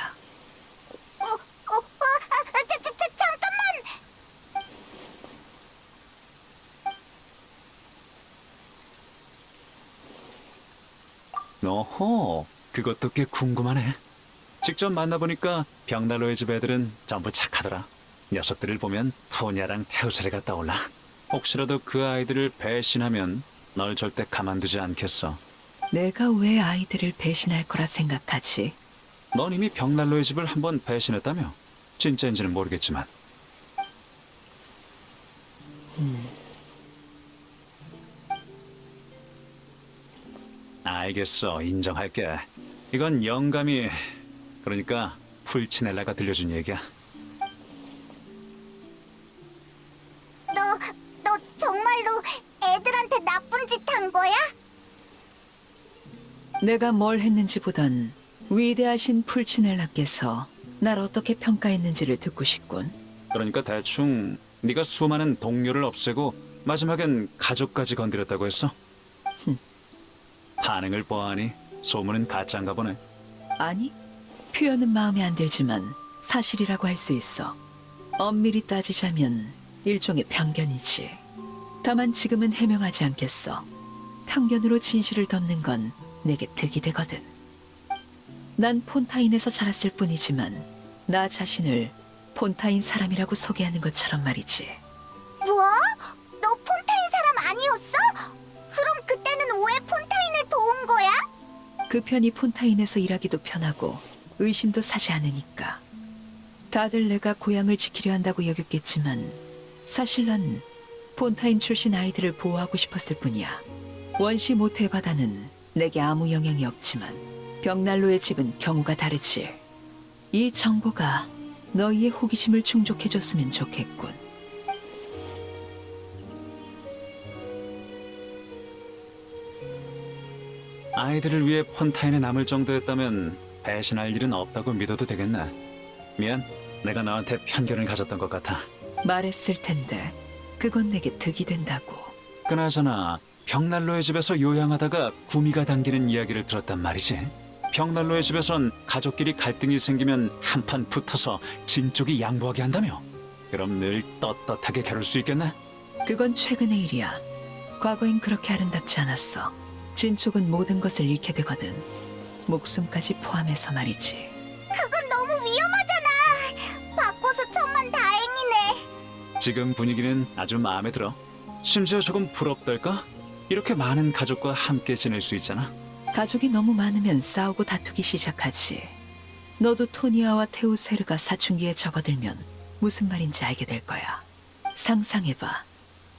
잠깐만. 어허, 그것도 꽤 궁금하네. 직접 만나보니까 벽난로의 집 애들은 전부 착하더라. 녀석들을 보면 토니아랑 테우세르가 떠올라. 혹시라도 그 아이들을 배신하면 널 절대 가만두지 않겠어. 내가 왜 아이들을 배신할 거라 생각하지? 넌 이미 벽난로의 집을 한번 배신했다며? 진짜인지는 모르겠지만. 알겠어, 인정할게. 이건 영감이, 그러니까 풀치넬라가 들려준 얘기야. 너 정말로 애들한테 나쁜 짓 한 거야? 내가 뭘 했는지보단 위대하신 풀치넬라께서 날 어떻게 평가했는지를 듣고 싶군. 그러니까 대충 네가 수많은 동료를 없애고 마지막엔 가족까지 건드렸다고 했어? 반응을 보아하니 소문은 가짜인가 보네. 아니, 표현은 마음에 안 들지만 사실이라고 할 수 있어. 엄밀히 따지자면 일종의 편견이지. 다만 지금은 해명하지 않겠어. 편견으로 진실을 덮는 건 내게 득이 되거든. 난 폰타인에서 자랐을 뿐이지만 나 자신을 폰타인 사람이라고 소개하는 것처럼 말이지. 뭐? 너 폰타인 사람 아니었어? 그럼 그때는 왜 폰타인을 도운 거야? 그 편이 폰타인에서 일하기도 편하고 의심도 사지 않으니까. 다들 내가 고향을 지키려 한다고 여겼겠지만 사실 난 폰타인 출신 아이들을 보호하고 싶었을 뿐이야. 원시 모태 바다는 내게 아무 영향이 없지만 벽난로의 집은 경우가 다르지. 이 정보가 너희의 호기심을 충족해줬으면 좋겠군. 아이들을 위해 폰타인에 남을 정도였다면 배신할 일은 없다고 믿어도 되겠나? 미안, 내가 너한테 편견을 가졌던 것 같아. 말했을 텐데 그건 내게 득이 된다고. 그나저나 벽난로의 집에서 요양하다가 구미가 당기는 이야기를 들었단 말이지. 벽난로의 집에선 가족끼리 갈등이 생기면 한판 붙어서 진 쪽이 양보하게 한다며? 그럼 늘 떳떳하게 겨룰 수 있겠네? 그건 최근의 일이야. 과거엔 그렇게 아름답지 않았어. 진 쪽은 모든 것을 잃게 되거든. 목숨까지 포함해서 말이지. 그건 너무 위험하잖아. 바꿔서 천만 다행이네. 지금 분위기는 아주 마음에 들어. 심지어 조금 부럽달까? 이렇게 많은 가족과 함께 지낼 수 있잖아. 가족이 너무 많으면 싸우고 다투기 시작하지. 너도 토니아와 테우세르가 사춘기에 접어들면 무슨 말인지 알게 될 거야. 상상해봐.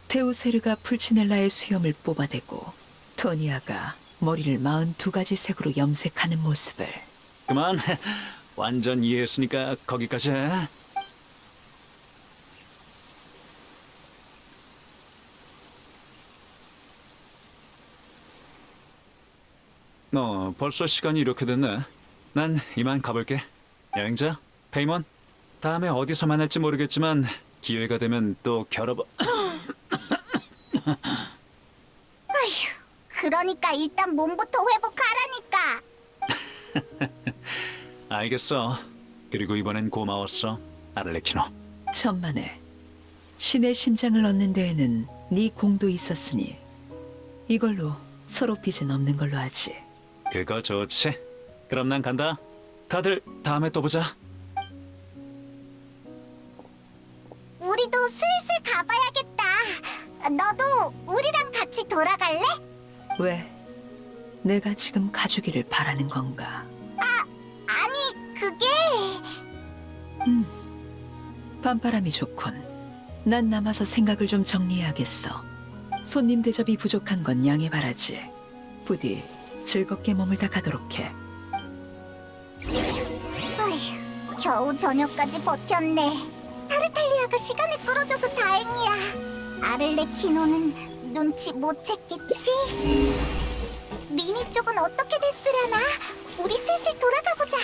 테우세르가 풀치넬라의 수염을 뽑아대고 토니아가 머리를 42가지 색으로 염색하는 모습을. 그만, 완전 이해했으니까 거기까지 해. 벌써 시간이 이렇게 됐네. 난 이만 가볼게. 여행자, 페이몬, 다음에 어디서 만날지 모르겠지만 기회가 되면 또 겨뤄봐. 그러니까 일단 몸부터 회복하라니까. 알겠어. 그리고 이번엔 고마웠어, 아르레키노. 천만에. 신의 심장을 얻는 데에는 네 공도 있었으니 이걸로 서로 빚은 없는 걸로 하지. 그거 좋지. 그럼 난 간다. 다들 다음에 또 보자. 우리도 슬슬 가봐야겠다. 너도 우리랑 같이 돌아갈래? 왜? 내가 지금 가주기를 바라는 건가? 아니, 그게... 밤바람이 좋군. 난 남아서 생각을 좀 정리해야겠어. 손님 대접이 부족한 건 양해 바라지. 부디 즐겁게 머물다 가도록 해. 어휴, 겨우 저녁까지 버텼네. 타르탈리아가 시간을 끌어줘서 다행이야. 아를레키노는 눈치 못 챘겠지? 리니 쪽은 어떻게 됐으려나? 우리 슬슬 돌아가 보자.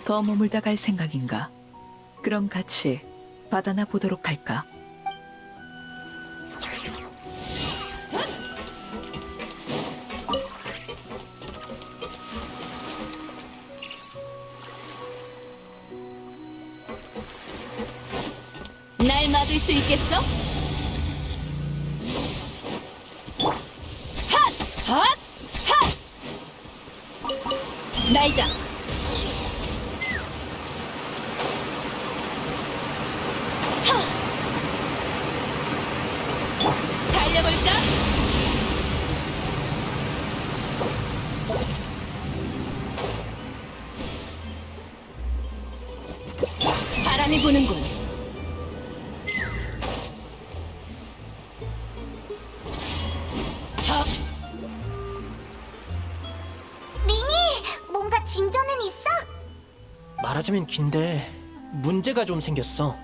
더 머물다 갈 생각인가? 그럼 같이 바다나 보도록 할까? 날 막을 수 있겠어? 핫! 핫! 핫! 날자! 달려볼까? 바람이 부는군. 리니, 뭔가 진전은 있어? 말하자면 긴데 문제가 좀 생겼어.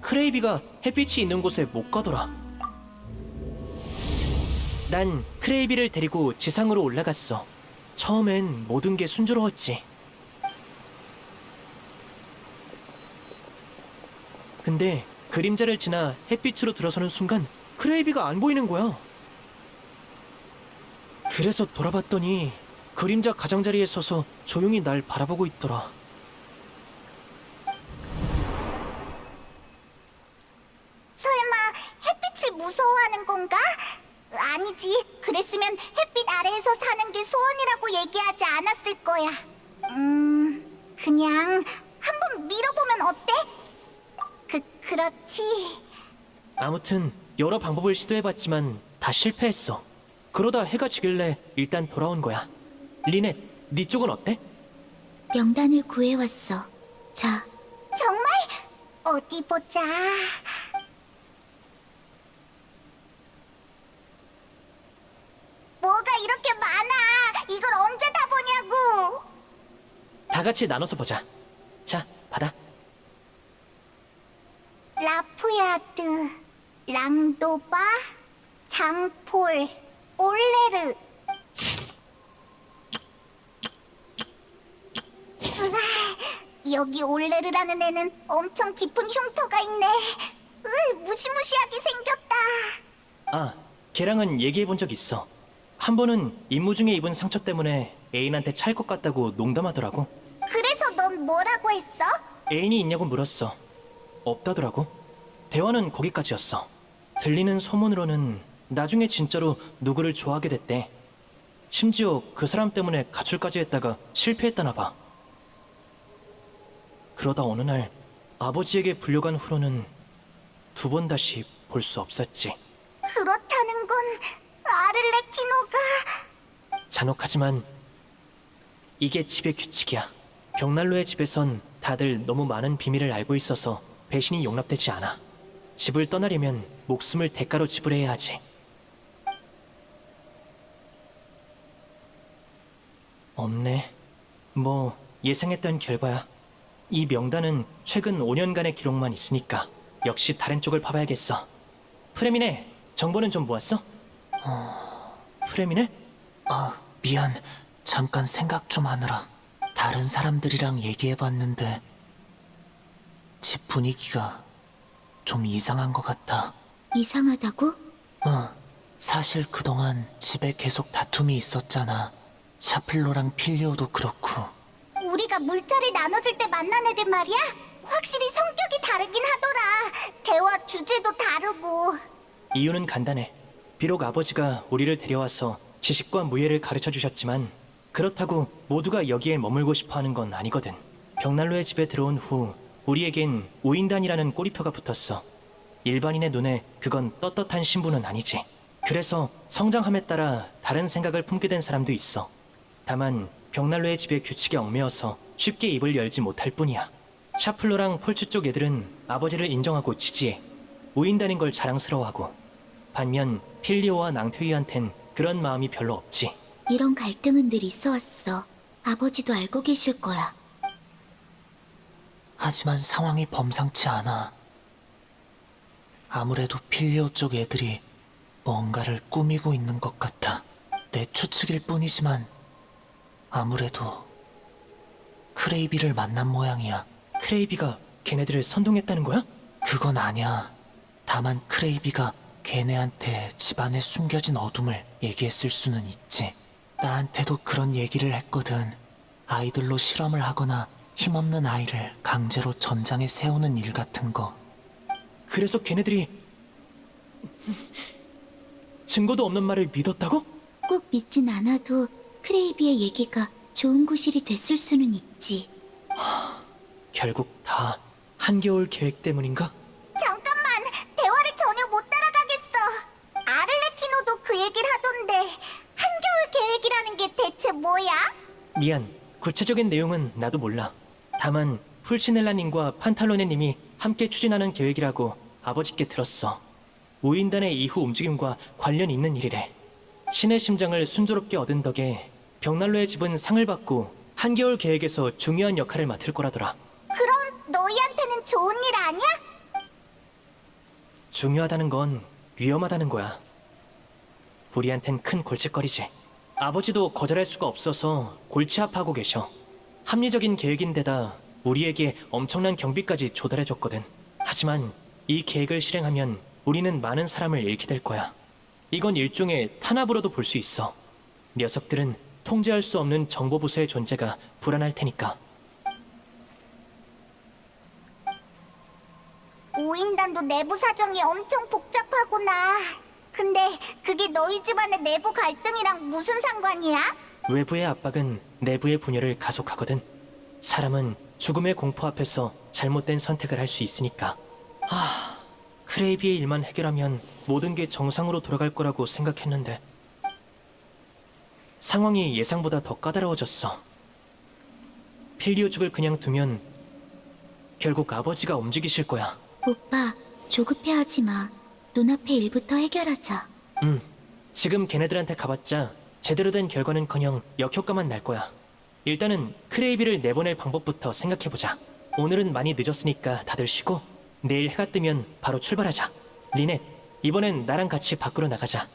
크레이비가 햇빛이 있는 곳에 못 가더라. 난 크레이비를 데리고 지상으로 올라갔어. 처음엔 모든 게 순조로웠지. 근데 그림자를 지나 햇빛으로 들어서는 순간 크레이비가 안 보이는 거야. 그래서 돌아봤더니 그림자 가장자리에 서서 조용히 날 바라보고 있더라. 설마 햇빛을 무서워하는 건가? 아니지. 그랬으면 햇빛 아래에서 사는 게 소원이라고 얘기하지 않았을 거야. 그냥 한번 밀어보면 어때? 그렇지. 아무튼 여러 방법을 시도해봤지만 다 실패했어. 그러다 해가 지길래 일단 돌아온 거야. 리넷, 네 쪽은 어때? 명단을 구해왔어. 자. 정말? 어디 보자. 뭐가 이렇게 많아? 이걸 언제 다 보냐고. 다 같이 나눠서 보자. 자, 받아. 라프야드, 랑도바, 장폴, 올레르. 으아, 여기 올레르라는 애는 엄청 깊은 흉터가 있네. 무시무시하게 생겼다. 아, 걔랑은 얘기해본 적 있어. 한 번은 임무 중에 입은 상처 때문에 애인한테 찰 것 같다고 농담하더라고. 그래서 넌 뭐라고 했어? 애인이 있냐고 물었어. 없다더라고. 대화는 거기까지였어. 들리는 소문으로는 나중에 진짜로 누구를 좋아하게 됐대. 심지어 그 사람 때문에 가출까지 했다가 실패했다나 봐. 그러다 어느 날 아버지에게 불려간 후로는 두 번 다시 볼 수 없었지. 그렇다는 건 아를레키노가... 잔혹하지만 이게 집의 규칙이야. 벽난로의 집에선 다들 너무 많은 비밀을 알고 있어서 배신이 용납되지 않아. 집을 떠나려면 목숨을 대가로 지불해야 하지. 없네. 뭐 예상했던 결과야. 이 명단은 최근 5년간의 기록만 있으니까 역시 다른 쪽을 파봐야겠어. 프레미네, 정보는 좀 모았어? 프레미네? 아, 미안. 잠깐 생각 좀 하느라. 다른 사람들이랑 얘기해봤는데 집 분위기가 좀 이상한 것 같아. 이상하다고? 사실 그동안 집에 계속 다툼이 있었잖아. 샤플로랑 필리오도 그렇고. 우리가 물자를 나눠줄 때 만난 애들 말이야? 확실히 성격이 다르긴 하더라. 대화 주제도 다르고. 이유는 간단해. 비록 아버지가 우리를 데려와서 지식과 무예를 가르쳐 주셨지만 그렇다고 모두가 여기에 머물고 싶어 하는 건 아니거든. 벽난로의 집에 들어온 후 우리에겐 우인단이라는 꼬리표가 붙었어. 일반인의 눈에 그건 떳떳한 신분은 아니지. 그래서 성장함에 따라 다른 생각을 품게 된 사람도 있어. 다만 벽난로의 집의 규칙에 얽매여서 쉽게 입을 열지 못할 뿐이야. 샤플로랑 폴츠 쪽 애들은 아버지를 인정하고 지지해. 우인단인 걸 자랑스러워하고. 반면 필리오와 낭토이한텐 그런 마음이 별로 없지. 이런 갈등은 늘 있어 왔어. 아버지도 알고 계실 거야. 하지만 상황이 범상치 않아. 아무래도 필리오 쪽 애들이 뭔가를 꾸미고 있는 것 같아. 내 추측일 뿐이지만 아무래도 크레이비를 만난 모양이야. 크레이비가 걔네들을 선동했다는 거야? 그건 아니야. 다만 크레이비가 걔네한테 집안에 숨겨진 어둠을 얘기했을 수는 있지. 나한테도 그런 얘기를 했거든. 아이들로 실험을 하거나 힘없는 아이를 강제로 전장에 세우는 일 같은 거. 그래서 걔네들이 증거도 없는 말을 믿었다고? 꼭 믿진 않아도 크레이비의 얘기가 좋은 구실이 됐을 수는 있지. 결국 다 한겨울 계획 때문인가? 잠깐만, 대화를 전혀 못 따라가겠어. 아를레키노도 그 얘기를 하던데 한겨울 계획이라는 게 대체 뭐야? 미안, 구체적인 내용은 나도 몰라. 다만 풀치넬라님과 판탈로네님이 함께 추진하는 계획이라고 아버지께 들었어. 우인단의 이후 움직임과 관련 있는 일이래. 신의 심장을 순조롭게 얻은 덕에 벽난로의 집은 상을 받고 한겨울 계획에서 중요한 역할을 맡을 거라더라. 그럼 너희한테는 좋은 일 아니야? 중요하다는 건 위험하다는 거야. 우리한텐 큰 골칫거리지. 아버지도 거절할 수가 없어서 골치 아파하고 계셔. 합리적인 계획인데다 우리에게 엄청난 경비까지 조달해줬거든. 하지만 이 계획을 실행하면 우리는 많은 사람을 잃게 될 거야. 이건 일종의 탄압으로도 볼 수 있어. 녀석들은 통제할 수 없는 정보부서의 존재가 불안할 테니까. 우인단도 내부 사정이 엄청 복잡하구나. 근데 그게 너희 집안의 내부 갈등이랑 무슨 상관이야? 외부의 압박은 내부의 분열을 가속하거든. 사람은 죽음의 공포 앞에서 잘못된 선택을 할 수 있으니까. 크레이비의 일만 해결하면 모든 게 정상으로 돌아갈 거라고 생각했는데 상황이 예상보다 더 까다로워졌어. 필리오죽을 그냥 두면 결국 아버지가 움직이실 거야. 오빠, 조급해하지 마. 눈앞의 일부터 해결하자. 지금 걔네들한테 가봤자 제대로 된 결과는커녕 역효과만 날 거야. 일단은 크레이비를 내보낼 방법부터 생각해보자. 오늘은 많이 늦었으니까 다들 쉬고 내일 해가 뜨면 바로 출발하자. 리넷, 이번엔 나랑 같이 밖으로 나가자.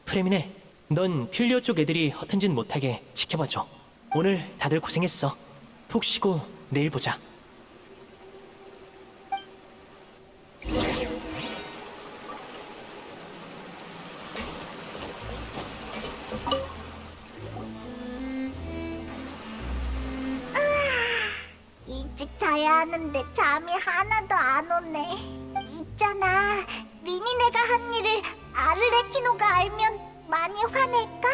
프레미네, 넌 필리오 쪽 애들이 허튼 짓 못하게 지켜봐줘. 오늘 다들 고생했어. 푹 쉬고 내일 보자. 일찍 자야 하는데 잠이 하나도 안 오네. 있잖아, 리니네가 한 일을 아르레키노가 알면 많이 화낼까?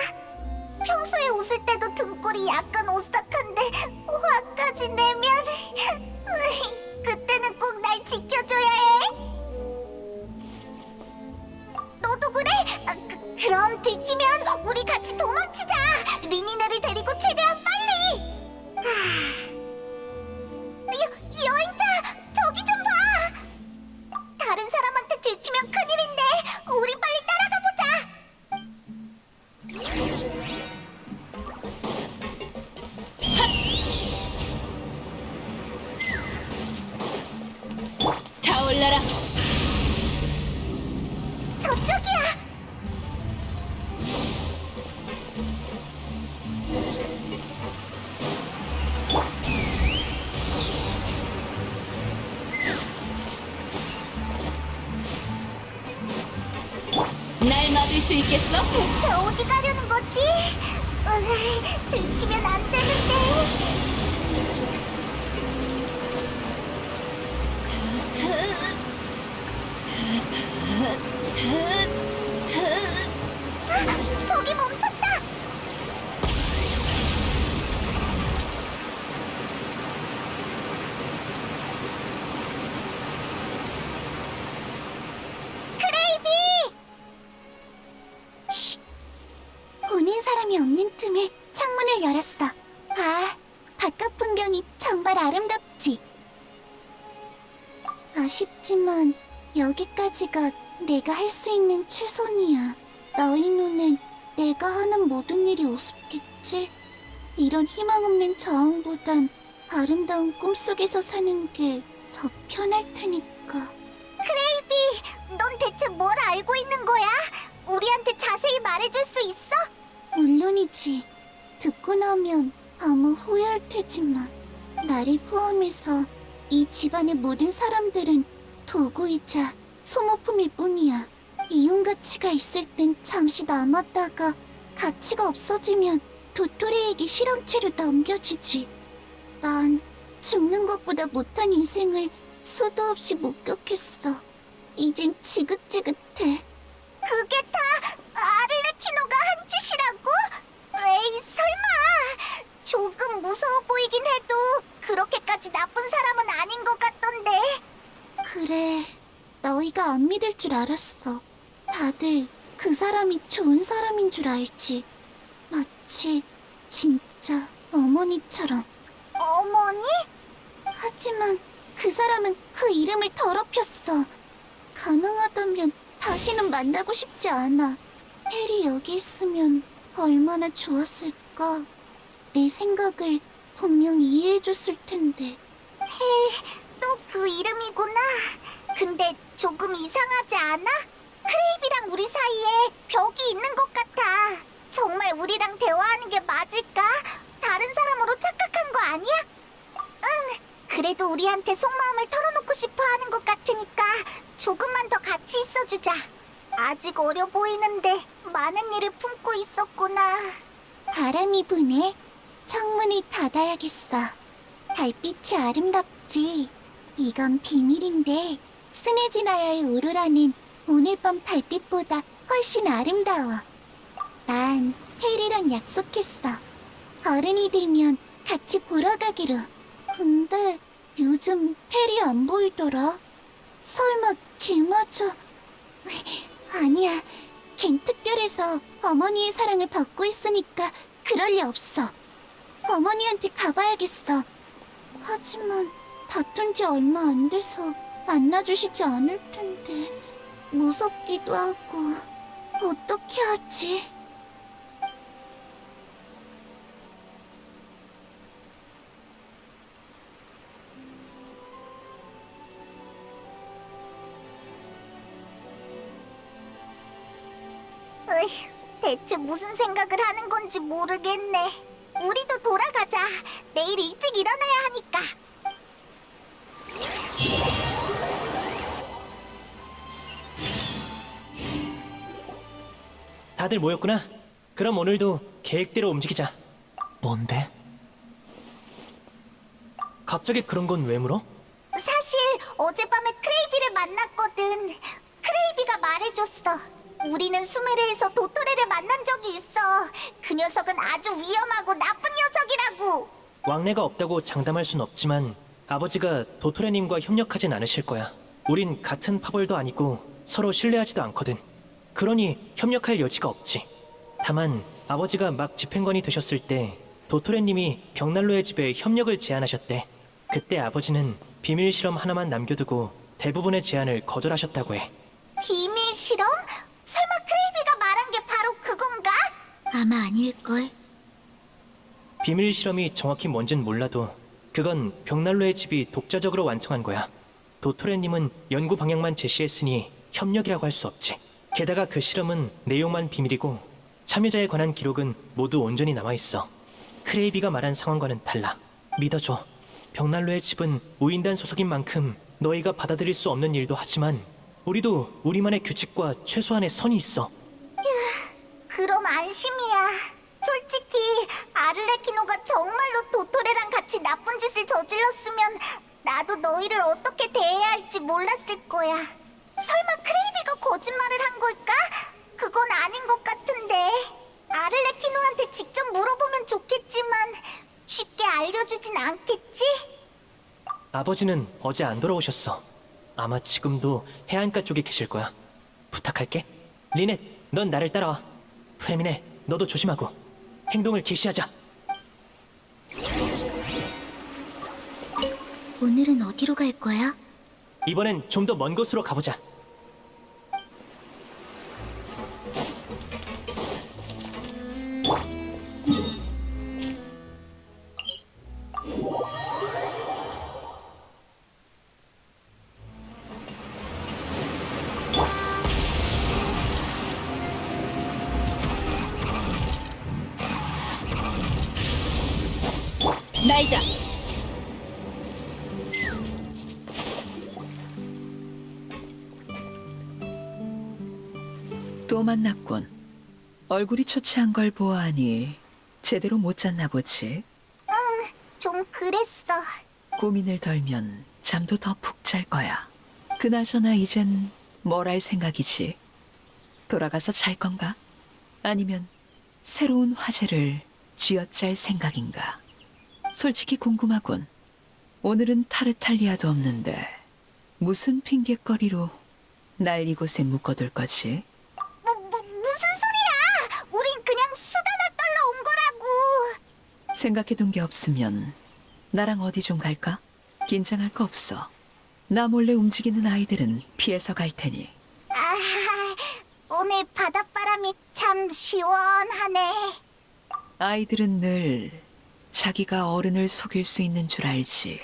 평소에 웃을 때도 등골이 약간 오싹한데 화까지 내면 그때는 꼭 날 지켜줘야 해. 너도 그래? 그럼 들키면 우리 같이 도망치자. 리니네를 데리고 최대한 빨리. 여행자, 저기 좀 봐. 다른 사람한테 들키면 큰일인데 우리 빨리 따라가 보자. 타올라라. 저쪽이야. 날 막을 수 있겠어? 대체 어디 가려는 거지? 들키면 안 되는데. 저기 멈췄다. 크레이비! 정말 아름답지? 아쉽지만 여기까지가 내가 할 수 있는 최선이야. 너희 눈엔 내가 하는 모든 일이 우습겠지? 이런 희망 없는 저항보단 아름다운 꿈속에서 사는 게 더 편할 테니까. 크레이비, 넌 대체 뭘 알고 있는 거야? 우리한테 자세히 말해줄 수 있어? 물론이지. 듣고 나면 아마 후회할 테지만 나를 포함해서 이 집안의 모든 사람들은 도구이자 소모품일 뿐이야. 이윤 가치가 있을 땐 잠시 남았다가 가치가 없어지면 도토리에게 실험체로 넘겨지지. 난 죽는 것보다 못한 인생을 수도 없이 목격했어. 이젠 지긋지긋해. 그게 다 아르레키노가 한 짓이라고? 에이, 설마. 조금 무서워 보이긴 해도 그렇게까지 나쁜 사람은 아닌 것 같던데. 그래, 너희가 안 믿을 줄 알았어. 다들 그 사람이 좋은 사람인 줄 알지. 마치 진짜 어머니처럼. 어머니? 하지만 그 사람은 그 이름을 더럽혔어. 가능하다면 다시는 만나고 싶지 않아. 헬이 여기 있으면 얼마나 좋았을까. 내 생각을 분명 이해해줬을 텐데. 헬, 또 그 이름이구나. 근데 조금 이상하지 않아? 크레이비랑 우리 사이에 벽이 있는 것 같아. 정말 우리랑 대화하는 게 맞을까? 다른 사람으로 착각한 거 아니야? 응, 그래도 우리한테 속마음을 털어놓고 싶어 하는 것 같으니까 조금만 더 같이 있어주자. 아직 어려 보이는데 많은 일을 품고 있었구나. 바람이 부네. 창문을 닫아야겠어. 달빛이 아름답지. 이건 비밀인데 스네지나야의 오로라는 오늘 밤 달빛보다 훨씬 아름다워. 난 헬이랑 약속했어. 어른이 되면 같이 보러 가기로. 근데 요즘 헬이 안 보이더라. 설마 걔마저... 아니야. 걘 특별해서 어머니의 사랑을 받고 있으니까 그럴 리 없어. 어머니한테 가봐야겠어. 하지만 다툰 지 얼마 안 돼서 만나주시지 않을 텐데 무섭기도 하고. 어떻게 하지? 으휴, 대체 무슨 생각을 하는 건지 모르겠네. 우리도 돌아가자. 내일 일찍 일어나야 하니까. 다들 모였구나. 그럼 오늘도 계획대로 움직이자. 뭔데? 갑자기 그런 건 왜 물어? 사실 어젯밤에 크레이비를 만났거든. 크레이비가 말해줬어. 우리는 수메르에서 도토레를 만난 적이 있어. 그 녀석은 아주 위험하고 나쁜 녀석이라고. 왕래가 없다고 장담할 순 없지만 아버지가 도토레님과 협력하진 않으실 거야. 우린 같은 파벌도 아니고 서로 신뢰하지도 않거든. 그러니 협력할 여지가 없지. 다만 아버지가 막 집행관이 되셨을 때 도토레님이 벽난로의 집에 협력을 제안하셨대. 그때 아버지는 비밀 실험 하나만 남겨두고 대부분의 제안을 거절하셨다고 해. 비밀 실험? 설마 크레이비가 말한 게 바로 그건가? 아마 아닐걸. 비밀 실험이 정확히 뭔진 몰라도 그건 벽난로의 집이 독자적으로 완성한 거야. 도토레님은 연구 방향만 제시했으니 협력이라고 할 수 없지. 게다가 그 실험은 내용만 비밀이고 참여자에 관한 기록은 모두 온전히 남아있어. 크레이비가 말한 상황과는 달라. 믿어줘. 벽난로의 집은 우인단 소속인 만큼 너희가 받아들일 수 없는 일도 하지만 우리도 우리만의 규칙과 최소한의 선이 있어. 그럼 안심이야. 솔직히 아르레키노가 정말로 도토레랑 같이 나쁜 짓을 저질렀으면 나도 너희를 어떻게 대해야 할지 몰랐을 거야. 설마 크레이비가 거짓말을 한 걸까? 그건 아닌 것 같은데. 아르레키노한테 직접 물어보면 좋겠지만 쉽게 알려주진 않겠지? 아버지는 어제 안 돌아오셨어. 아마 지금도 해안가 쪽에 계실 거야. 부탁할게. 리넷, 넌 나를 따라와. 프레미네, 너도 조심하고 행동을 개시하자. 오늘은 어디로 갈 거야? 이번엔 좀 더 먼 곳으로 가보자. 날자. 또 만났군. 얼굴이 초췌한 걸 보아하니 제대로 못 잤나 보지. 좀 그랬어. 고민을 덜면 잠도 더 푹 잘 거야. 그나저나 이젠 뭘 할 생각이지? 돌아가서 잘 건가? 아니면 새로운 화제를 쥐어짤 생각인가? 솔직히 궁금하군. 오늘은 타르탈리아도 없는데 무슨 핑곗거리로 날 이곳에 묶어둘 거지? 무슨 소리야? 우린 그냥 수다나 떨러 온 거라고. 생각해둔 게 없으면 나랑 어디 좀 갈까? 긴장할 거 없어. 나 몰래 움직이는 아이들은 피해서 갈 테니. 오늘 바닷바람이 참 시원하네. 아이들은 늘 자기가 어른을 속일 수 있는 줄 알지.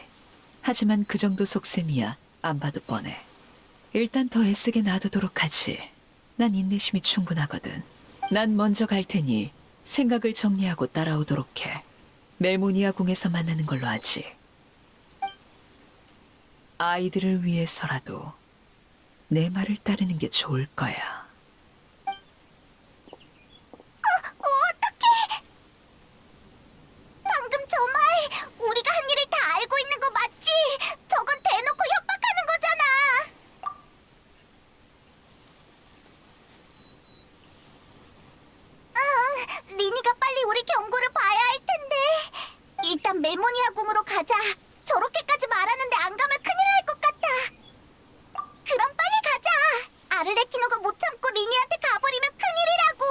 하지만 그 정도 속셈이야 안 봐도 뻔해. 일단 더 애쓰게 놔두도록 하지. 난 인내심이 충분하거든. 난 먼저 갈 테니 생각을 정리하고 따라오도록 해. 멜모니아 궁에서 만나는 걸로 하지. 아이들을 위해서라도 내 말을 따르는 게 좋을 거야. 어떡해! 방금 저 말 우리가 한 일을 다 알고 있는 거 맞지? 저건 대놓고 협박하는 거잖아. 리니가 빨리 우리 경고를 봐야 할 텐데. 일단 멜모니아 궁으로 가자. 저렇게까지 말하는데 안 가면 큰일 날 것 같아. 그럼 빨리 가자. 아르레키노가 못 참고 리니한테 가버리면 큰일이라고.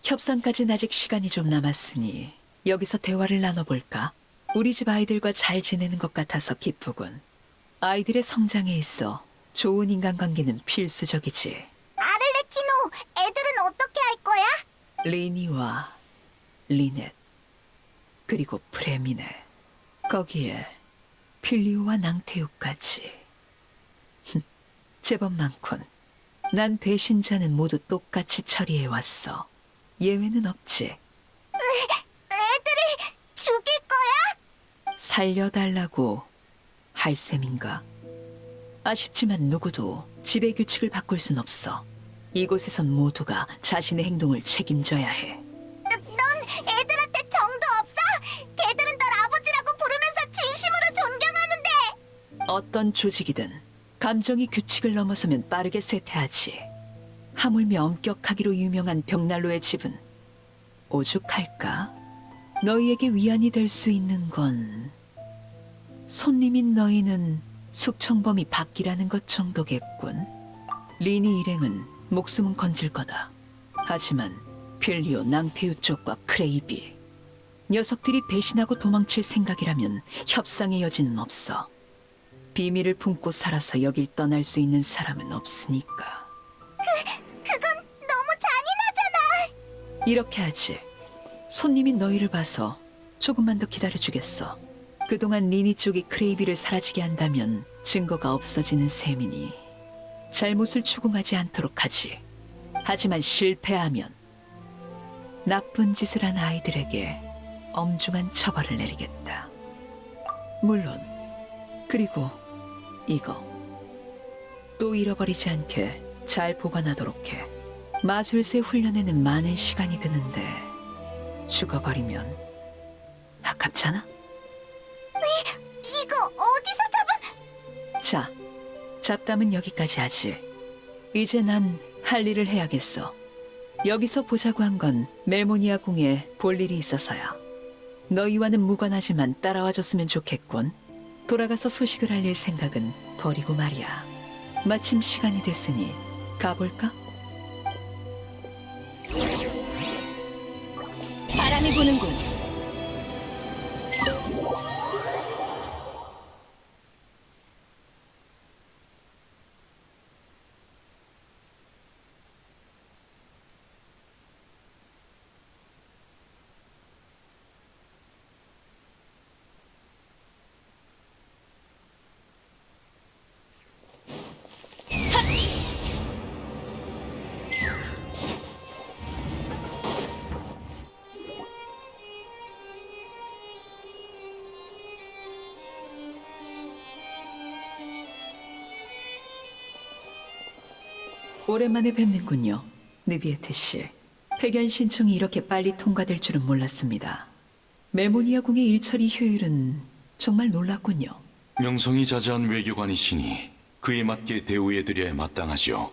협상까진 아직 시간이 좀 남았으니 여기서 대화를 나눠볼까? 우리 집 아이들과 잘 지내는 것 같아서 기쁘군. 아이들의 성장에 있어 좋은 인간관계는 필수적이지. 아르레키노, 애들은 어떻게 할 거야? 리니와 리넷, 그리고 프레미네, 거기에 필리오와 낭테우까지. 제법 많군. 난 배신자는 모두 똑같이 처리해왔어. 예외는 없지. 애들을 죽일 거야? 살려달라고 할 셈인가? 아쉽지만 누구도 집의 규칙을 바꿀 순 없어. 이곳에선 모두가 자신의 행동을 책임져야 해. 넌 애들한테 정도 없어? 걔들은 널 아버지라고 부르면서 진심으로 존경하는데. 어떤 조직이든 감정이 규칙을 넘어서면 빠르게 쇠퇴하지. 하물며 엄격하기로 유명한 벽난로의 집은 오죽할까? 너희에게 위안이 될 수 있는 건 손님인 너희는 숙청범이 바뀌라는 것 정도겠군. 리니 일행은 목숨은 건질 거다. 하지만 필리오 낭테우 쪽과 크레이비, 녀석들이 배신하고 도망칠 생각이라면 협상의 여지는 없어. 비밀을 품고 살아서 여길 떠날 수 있는 사람은 없으니까. 그건 너무 잔인하잖아. 이렇게 하지. 손님이 너희를 봐서 조금만 더 기다려주겠어. 그동안 리니 쪽이 크레이비를 사라지게 한다면 증거가 없어지는 셈이니 잘못을 추궁하지 않도록 하지. 하지만 실패하면 나쁜 짓을 한 아이들에게 엄중한 처벌을 내리겠다. 물론 그리고 이거 또 잃어버리지 않게 잘 보관하도록 해. 마술새 훈련에는 많은 시간이 드는데 죽어버리면 아깝잖아? 이거 어디서 잡은? 자, 잡담은 여기까지 하지. 이제 난 할 일을 해야겠어. 여기서 보자고 한 건 멜모니아 궁에 볼 일이 있어서야. 너희와는 무관하지만 따라와 줬으면 좋겠군. 돌아가서 소식을 알릴 생각은 버리고 말이야. 마침 시간이 됐으니 가볼까? 바람이 부는군. 오랜만에 뵙는군요, 느비에트 씨. 패견 신청이 이렇게 빨리 통과될 줄은 몰랐습니다. 멜모니아 궁의 일처리 효율은 정말 놀랍군요. 명성이 자자한 외교관이시니 그에 맞게 대우해드려야 마땅하지요.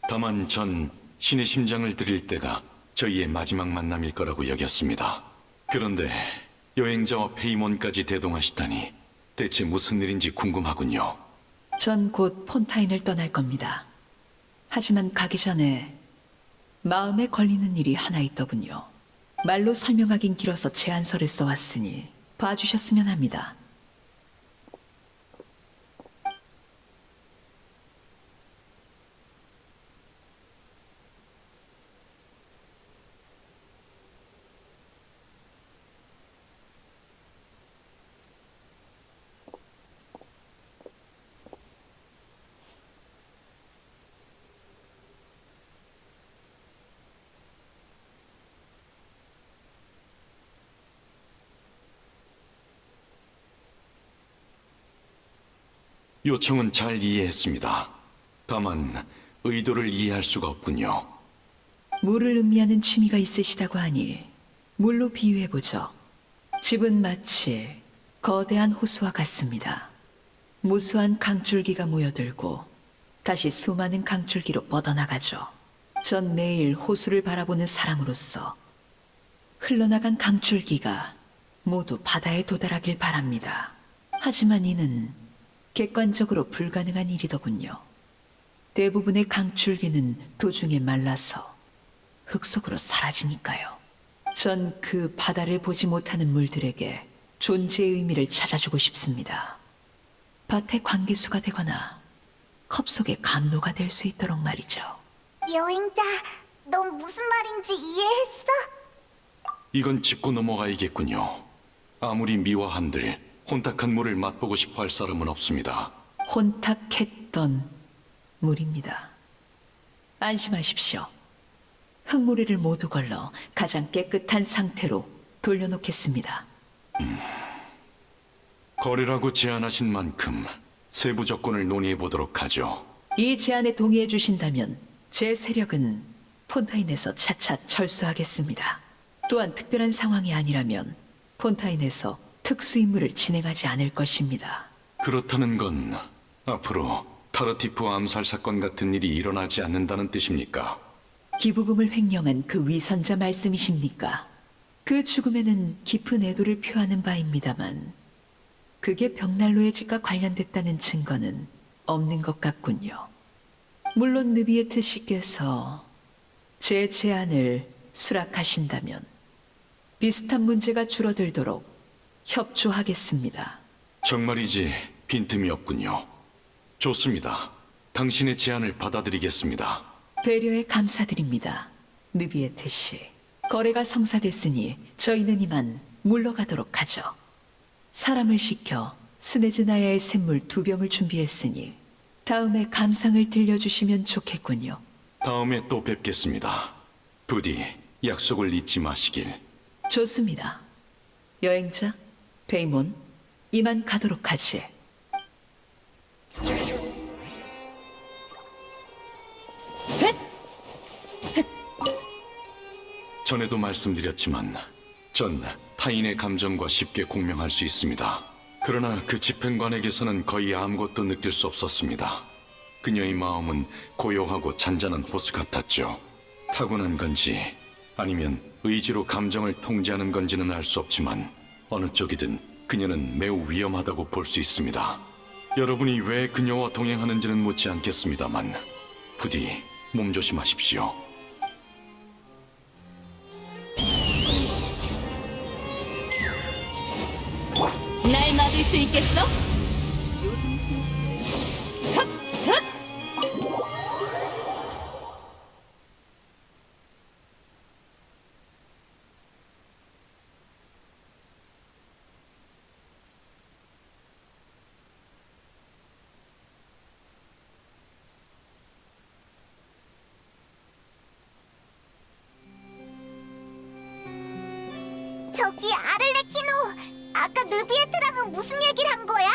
다만 전 신의 심장을 드릴 때가 저희의 마지막 만남일 거라고 여겼습니다. 그런데 여행자와 페이몬까지 대동하시다니 대체 무슨 일인지 궁금하군요. 전 곧 폰타인을 떠날 겁니다. 하지만 가기 전에 마음에 걸리는 일이 하나 있더군요. 말로 설명하긴 길어서 제안서를 써왔으니 봐주셨으면 합니다. 요청은 잘 이해했습니다. 다만 의도를 이해할 수가 없군요. 물을 음미하는 취미가 있으시다고 하니 물로 비유해보죠. 집은 마치 거대한 호수와 같습니다. 무수한 강줄기가 모여들고 다시 수많은 강줄기로 뻗어나가죠. 전 매일 호수를 바라보는 사람으로서 흘러나간 강줄기가 모두 바다에 도달하길 바랍니다. 하지만 이는 객관적으로 불가능한 일이더군요. 대부분의 강줄기는 도중에 말라서 흙 속으로 사라지니까요. 전 그 바다를 보지 못하는 물들에게 존재의 의미를 찾아주고 싶습니다. 밭의 관계수가 되거나 컵 속의 감로가 될 수 있도록 말이죠. 여행자, 넌 무슨 말인지 이해했어? 이건 짚고 넘어가야겠군요. 아무리 미화한들 혼탁한 물을 맛보고 싶어 할 사람은 없습니다. 혼탁했던 물입니다. 안심하십시오. 흙무리를 모두 걸러 가장 깨끗한 상태로 돌려놓겠습니다. 거래라고 제안하신 만큼 세부 조건을 논의해 보도록 하죠. 이 제안에 동의해 주신다면 제 세력은 폰타인에서 차차 철수하겠습니다. 또한 특별한 상황이 아니라면 폰타인에서 특수 임무를 진행하지 않을 것입니다. 그렇다는 건 앞으로 타르티프 암살 사건 같은 일이 일어나지 않는다는 뜻입니까? 기부금을 횡령한 그 위선자 말씀이십니까? 그 죽음에는 깊은 애도를 표하는 바입니다만 그게 벽난로의 집과 관련됐다는 증거는 없는 것 같군요. 물론 느비에트 씨께서 제 제안을 수락하신다면 비슷한 문제가 줄어들도록 협조하겠습니다. 정말이지 빈틈이 없군요. 좋습니다. 당신의 제안을 받아들이겠습니다. 배려에 감사드립니다, 느비에트 씨. 거래가 성사됐으니 저희는 이만 물러가도록 하죠. 사람을 시켜 스네즈나야의 샘물 2병을 준비했으니 다음에 감상을 들려주시면 좋겠군요. 다음에 또 뵙겠습니다. 부디 약속을 잊지 마시길. 좋습니다. 여행자, 페이몬, 이만 가도록 하지. 전에도 말씀드렸지만 전 타인의 감정과 쉽게 공명할 수 있습니다. 그러나 그 집행관에게서는 거의 아무것도 느낄 수 없었습니다. 그녀의 마음은 고요하고 잔잔한 호수 같았죠. 타고난 건지 아니면 의지로 감정을 통제하는 건지는 알 수 없지만 어느 쪽이든 그녀는 매우 위험하다고 볼 수 있습니다. 여러분이 왜 그녀와 동행하는지는 묻지 않겠습니다만 부디 몸조심하십시오. 날 막을 수 있겠어? 저기 아를레키노, 아까 느비에트랑은 무슨 얘기를 한 거야?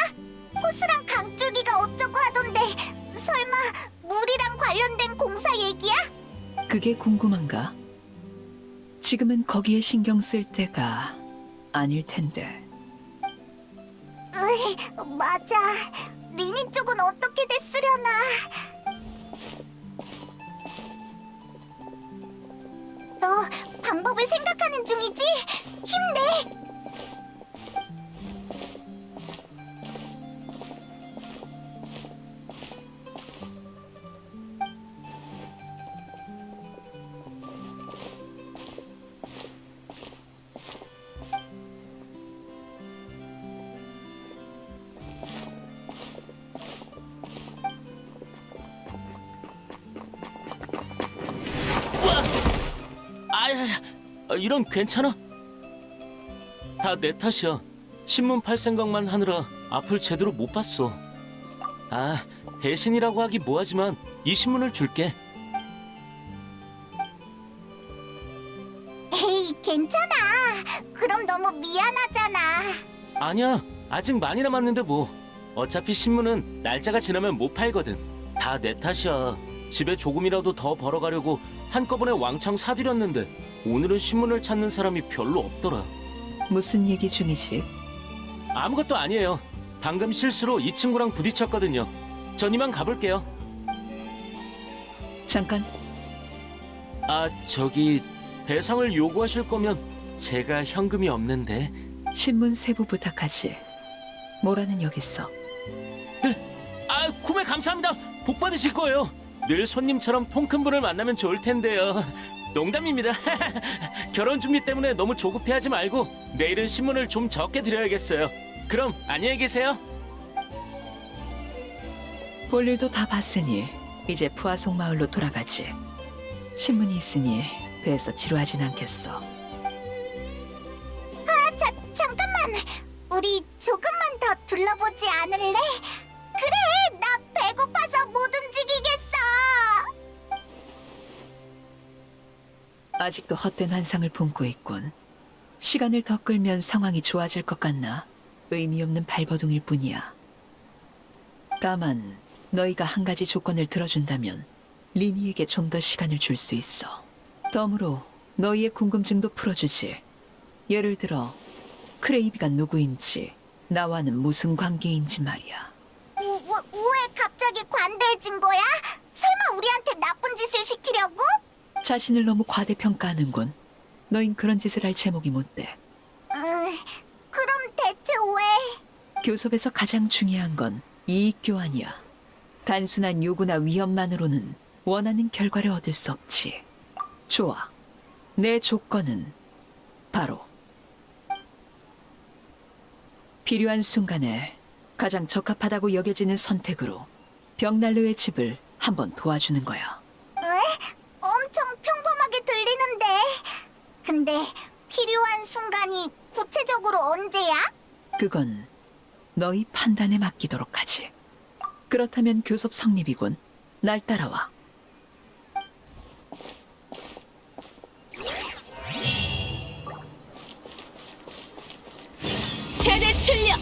호수랑 강줄기가 어쩌고 하던데 설마 물이랑 관련된 공사 얘기야? 그게 궁금한가? 지금은 거기에 신경 쓸 때가 아닐 텐데. 으이, 맞아. 리니 쪽은 어떻게 됐으려나. 너 방법을 생각하는 중이지? 힘내! 이런 괜찮아? 다 내 탓이야. 신문 팔 생각만 하느라 앞을 제대로 못 봤어. 아, 대신이라고 하기 뭐하지만 이 신문을 줄게. 에이, 괜찮아. 그럼 너무 미안하잖아. 아니야, 아직 많이 남았는데 뭐. 어차피 신문은 날짜가 지나면 못 팔거든. 다 내 탓이야. 집에 조금이라도 더 벌어가려고 한꺼번에 왕창 사들였는데 오늘은 신문을 찾는 사람이 별로 없더라. 무슨 얘기 중이지? 아무것도 아니에요. 방금 실수로 이 친구랑 부딪혔거든요. 전 이만 가볼게요. 잠깐. 아, 저기 배상을 요구하실 거면 제가 현금이 없는데. 신문 세부 부탁하지. 뭐라는 여기 있어. 네? 아, 구매 감사합니다. 복 받으실 거예요. 늘 손님처럼 통 큰 분을 만나면 좋을 텐데요. 농담입니다. 결혼 준비 때문에 너무 조급해하지 말고 내일은 신문을 좀 적게 드려야겠어요. 그럼 안녕히 계세요. 볼 일도 다 봤으니 이제 푸아송 마을로 돌아가지. 신문이 있으니 배에서 지루하진 않겠어. 잠깐만. 우리 조금만 더 둘러보지 않을래? 그래, 나 배고파서 못 움직이겠어. 아직도 헛된 환상을 품고 있군. 시간을 더 끌면 상황이 좋아질 것 같나? 의미 없는 발버둥일 뿐이야. 다만 너희가 한 가지 조건을 들어준다면 리니에게 좀 더 시간을 줄 수 있어. 덤으로 너희의 궁금증도 풀어주지. 예를 들어 크레이비가 누구인지, 나와는 무슨 관계인지 말이야. 왜 갑자기 관대해진 거야? 설마 우리한테 나쁜 짓을 시키려고? 자신을 너무 과대평가하는군. 너흰 그런 짓을 할 제목이 못 돼. 그럼 대체 왜? 교섭에서 가장 중요한 건 이익 교환이야. 단순한 요구나 위협만으로는 원하는 결과를 얻을 수 없지. 좋아. 내 조건은 바로 필요한 순간에 가장 적합하다고 여겨지는 선택으로 벽난로의 집을 한번 도와주는 거야. 엄청 평범하게 들리는데. 근데 필요한 순간이 구체적으로 언제야? 그건 너희 판단에 맡기도록 하지. 그렇다면 교섭 성립이군. 날 따라와. 최대 출력!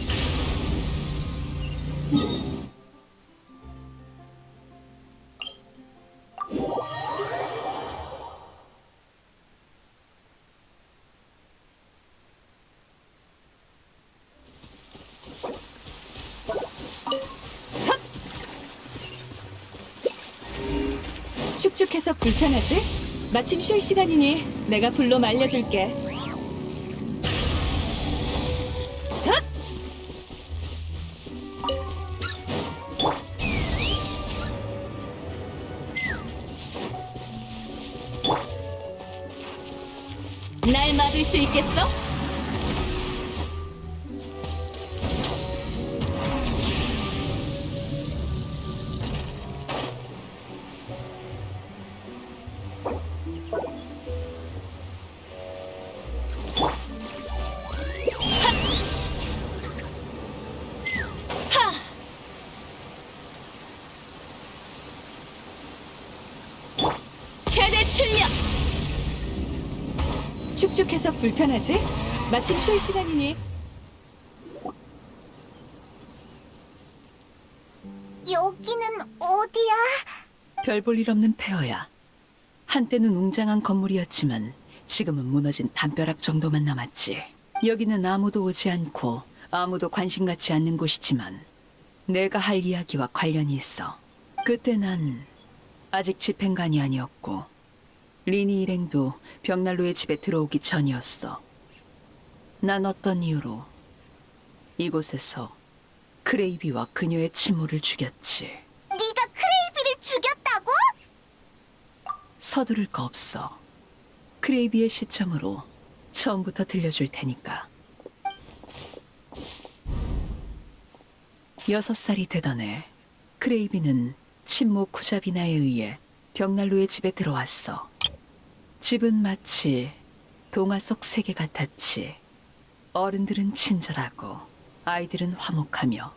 축축해서 불편하지? 마침 쉴 시간이니 내가 불로 말려줄게. 날 막을 수 있겠어? 최대 출력! 축축해서 불편하지? 마침 쉴 시간이니. 여기는 어디야? 별 볼 일 없는 폐허야. 한때는 웅장한 건물이었지만 지금은 무너진 담벼락 정도만 남았지. 여기는 아무도 오지 않고 아무도 관심 갖지 않는 곳이지만 내가 할 이야기와 관련이 있어. 그때 난 아직 집행관이 아니었고 리니 일행도 벽난로의 집에 들어오기 전이었어. 난 어떤 이유로 이곳에서 크레이비와 그녀의 친모를 죽였지. 네가 크레이비를 죽였다고? 서두를 거 없어. 크레이비의 시점으로 처음부터 들려줄 테니까. 6살이 되던 해 크레이비는 친모 쿠자비나에 의해 벽난로의 집에 들어왔어. 집은 마치 동화 속 세계 같았지. 어른들은 친절하고 아이들은 화목하며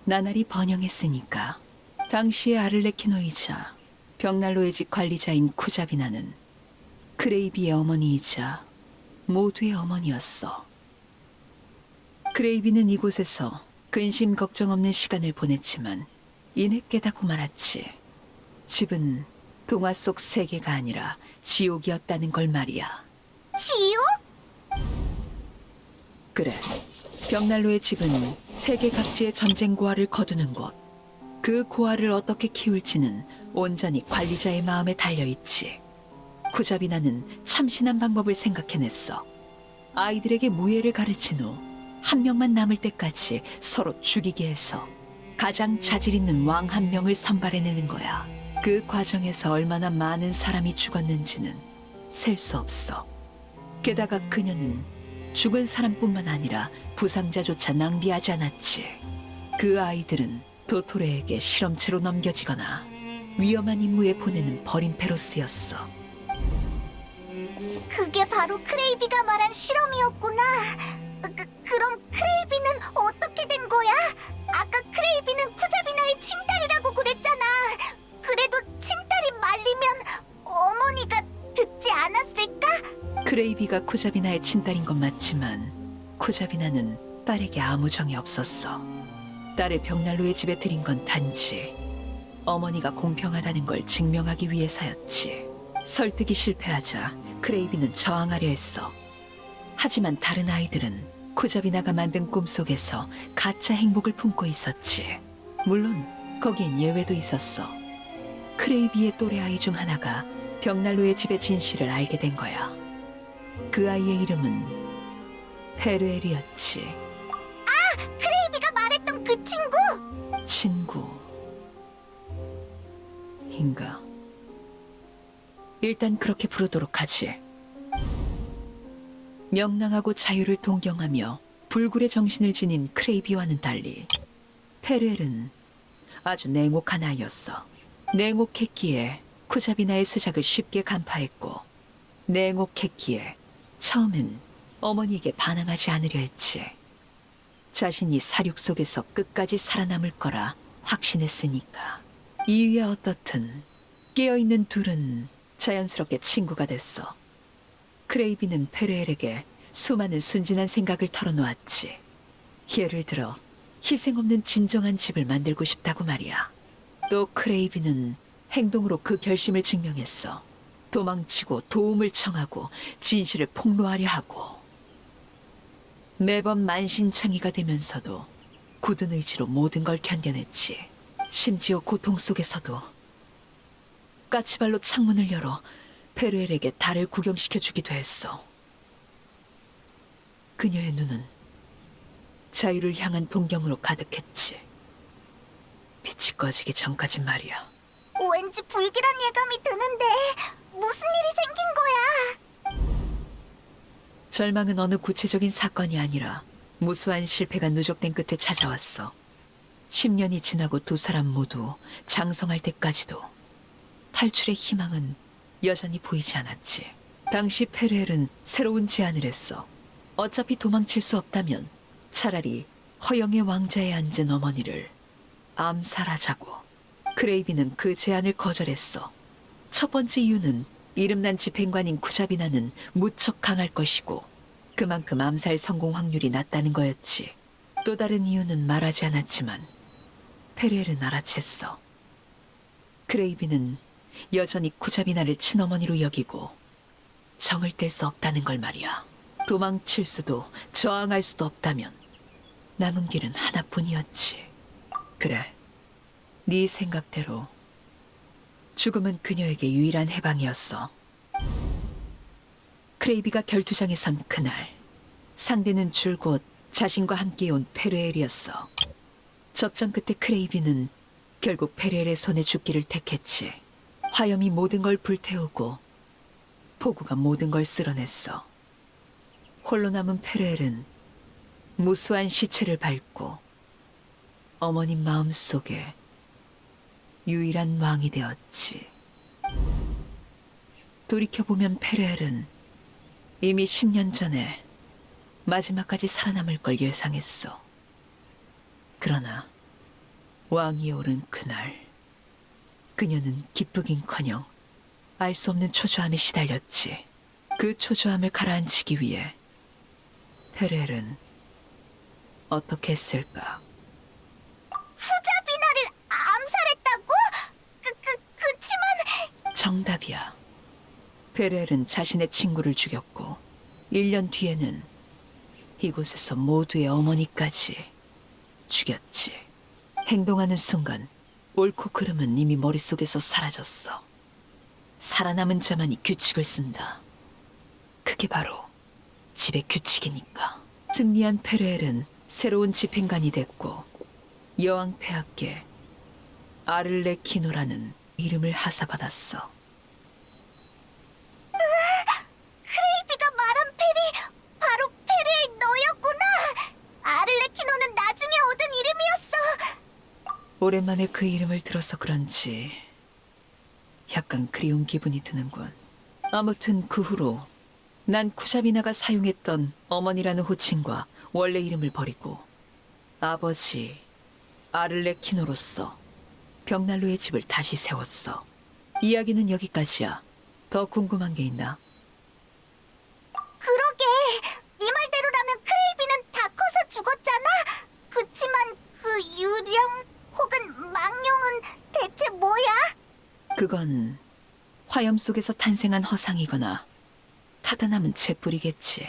나날이 번영했으니까. 당시의 아를레키노이자 벽난로의 집 관리자인 쿠자비나는 크레이비의 어머니이자 모두의 어머니였어. 크레이비는 이곳에서 근심 걱정 없는 시간을 보냈지만 이내 깨닫고 말았지. 집은 동화 속 세계가 아니라 지옥이었다는 걸 말이야. 지옥? 그래. 벽난로의 집은 세계 각지의 전쟁 고아를 거두는 곳. 그 고아를 어떻게 키울지는 온전히 관리자의 마음에 달려있지. 쿠자비나는 참신한 방법을 생각해냈어. 아이들에게 무예를 가르친 후 한 명만 남을 때까지 서로 죽이게 해서 가장 자질 있는 왕 한 명을 선발해내는 거야. 그 과정에서 얼마나 많은 사람이 죽었는지는 셀 수 없어. 게다가 그녀는 죽은 사람뿐만 아니라 부상자조차 낭비하지 않았지. 그 아이들은 도토레에게 실험체로 넘겨지거나 위험한 임무에 보내는 버림패로 쓰였어. 그게 바로 크레이비가 말한 실험이었구나. 그럼 크레이비는 어떻게 된 거야? 아까 크레이비는 쿠자비나의 친딸이라고 그랬잖아. 그래도 친딸이 말리면 어머니가 듣지 않았을까? 크레이비가 쿠자비나의 친딸인 건 맞지만 쿠자비나는 딸에게 아무 정이 없었어. 딸을 벽난로의 집에 들인 건 단지 어머니가 공평하다는 걸 증명하기 위해서였지. 설득이 실패하자 크레이비는 저항하려 했어. 하지만 다른 아이들은 쿠자비나가 만든 꿈속에서 가짜 행복을 품고 있었지. 물론 거기엔 예외도 있었어. 크레이비의 또래 아이 중 하나가 벽난로의 집의 진실을 알게 된 거야. 그 아이의 이름은 페르엘이었지. 크레이비가 말했던 그 친구! 친구인가? 일단 그렇게 부르도록 하지. 명랑하고 자유를 동경하며 불굴의 정신을 지닌 크레이비와는 달리 페르엘은 아주 냉혹한 아이였어. 냉혹했기에 쿠자비나의 수작을 쉽게 간파했고 냉혹했기에 처음엔 어머니에게 반항하지 않으려 했지. 자신이 사륙 속에서 끝까지 살아남을 거라 확신했으니까. 이유야 어떻든 깨어있는 둘은 자연스럽게 친구가 됐어. 크레이비는 페르엘에게 수많은 순진한 생각을 털어놓았지. 예를 들어 희생 없는 진정한 집을 만들고 싶다고 말이야. 또 크레이비는 행동으로 그 결심을 증명했어. 도망치고 도움을 청하고 진실을 폭로하려 하고. 매번 만신창이가 되면서도 굳은 의지로 모든 걸 견뎌냈지. 심지어 고통 속에서도 까치발로 창문을 열어 페르엘에게 달을 구경시켜주기도 했어. 그녀의 눈은 자유를 향한 동경으로 가득했지. 빛이 꺼지기 전까지 말이야. 왠지 불길한 예감이 드는데 무슨 일이 생긴 거야? 절망은 어느 구체적인 사건이 아니라 무수한 실패가 누적된 끝에 찾아왔어. 10년이 지나고 두 사람 모두 장성할 때까지도 탈출의 희망은 여전히 보이지 않았지. 당시 페르엘은 새로운 제안을 했어. 어차피 도망칠 수 없다면 차라리 허영의 왕자에 앉은 어머니를 암살하자고. 크레이비는 그 제안을 거절했어. 첫 번째 이유는 이름난 집행관인 쿠자비나는 무척 강할 것이고 그만큼 암살 성공 확률이 낮다는 거였지. 또 다른 이유는 말하지 않았지만 페르엘은 알아챘어. 크레이비는 여전히 쿠자비나를 친어머니로 여기고 정을 뗄 수 없다는 걸 말이야. 도망칠 수도 저항할 수도 없다면 남은 길은 하나뿐이었지. 그래, 네 생각대로 죽음은 그녀에게 유일한 해방이었어. 크레이비가 결투장에 선 그날, 상대는 줄곧 자신과 함께 온 페르엘이었어. 접전 끝에 크레이비는 결국 페르엘의 손에 죽기를 택했지. 화염이 모든 걸 불태우고 포구가 모든 걸 쓸어냈어. 홀로 남은 페르엘은 무수한 시체를 밟고 어머님 마음속에 유일한 왕이 되었지. 돌이켜보면 페르엘은 이미 10년 전에 마지막까지 살아남을 걸 예상했어. 그러나 왕위에 오른 그날 그녀는 기쁘긴커녕 알 수 없는 초조함에 시달렸지. 그 초조함을 가라앉히기 위해 페르엘은 어떻게 했을까? 후자비나를 암살했다고? 그치만... 정답이야. 페르엘은 자신의 친구를 죽였고 1년 뒤에는 이곳에서 모두의 어머니까지 죽였지. 행동하는 순간 옳고 그름은 이미 머릿속에서 사라졌어. 살아남은 자만이 규칙을 쓴다. 그게 바로 집의 규칙이니까. 승리한 페르엘은 새로운 집행관이 됐고 여왕 폐하께 아를레키노라는 이름을 하사받았어. 크레이비가 말한 펠이 바로 페르엘 너였구나. 아를레키노는 나중에 얻은 이름이었어. 오랜만에 그 이름을 들어서 그런지 약간 그리운 기분이 드는군. 아무튼 그 후로 난 쿠자비나가 사용했던 어머니라는 호칭과 원래 이름을 버리고 아버지 아를레키노로서 벽난로의 집을 다시 세웠어. 이야기는 여기까지야. 더 궁금한 게 있나? 그러게, 네 말대로라면 크레이비는 다 커서 죽었잖아. 그치만 그 유령 혹은 망령은 대체 뭐야? 그건 화염 속에서 탄생한 허상이거나 타다 남은 재뿌리겠지.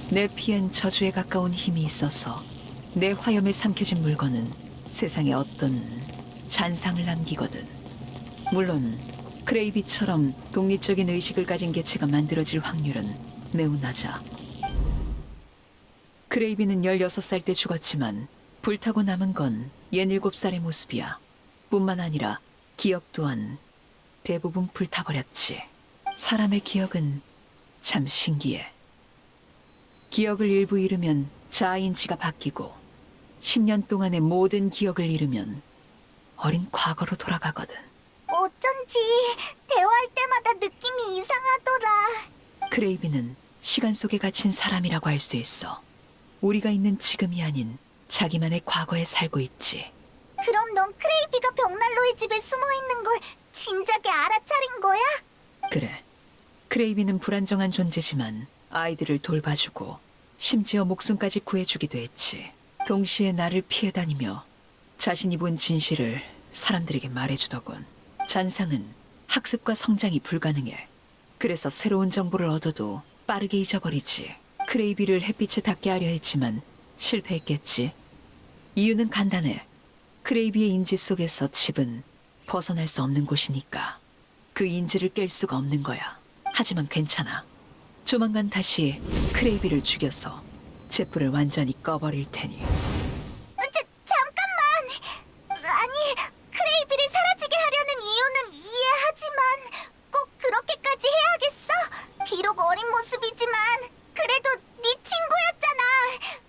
내 피엔 저주에 가까운 힘이 있어서 내 화염에 삼켜진 물건은 세상에 어떤 잔상을 남기거든. 물론 크레이비처럼 독립적인 의식을 가진 개체가 만들어질 확률은 매우 낮아. 크레이비는 16살 때 죽었지만 불타고 남은 건 67살의 모습이야. 뿐만 아니라 기억 또한 대부분 불타버렸지. 사람의 기억은 참 신기해. 기억을 일부 잃으면 자아인지가 바뀌고 10년 동안의 모든 기억을 잃으면 어린 과거로 돌아가거든. 어쩐지 대화할 때마다 느낌이 이상하더라. 크레이비는 시간 속에 갇힌 사람이라고 할 수 있어. 우리가 있는 지금이 아닌 자기만의 과거에 살고 있지. 그럼 넌 크레이비가 벽난로의 집에 숨어있는 걸 진작에 알아차린 거야? 그래. 크레이비는 불안정한 존재지만 아이들을 돌봐주고 심지어 목숨까지 구해주기도 했지. 동시에 나를 피해 다니며 자신이 본 진실을 사람들에게 말해주더군. 잔상은 학습과 성장이 불가능해. 그래서 새로운 정보를 얻어도 빠르게 잊어버리지. 크레이비를 햇빛에 닿게 하려 했지만 실패했겠지. 이유는 간단해. 크레이비의 인지 속에서 집은 벗어날 수 없는 곳이니까. 그 인지를 깰 수가 없는 거야. 하지만 괜찮아. 조만간 다시 크레이비를 죽여서 횃불을 완전히 꺼버릴 테니. 잠깐만! 아니, 크레이비를 사라지게 하려는 이유는 이해하지만 꼭 그렇게까지 해야겠어? 비록 어린 모습이지만 그래도 네 친구였잖아.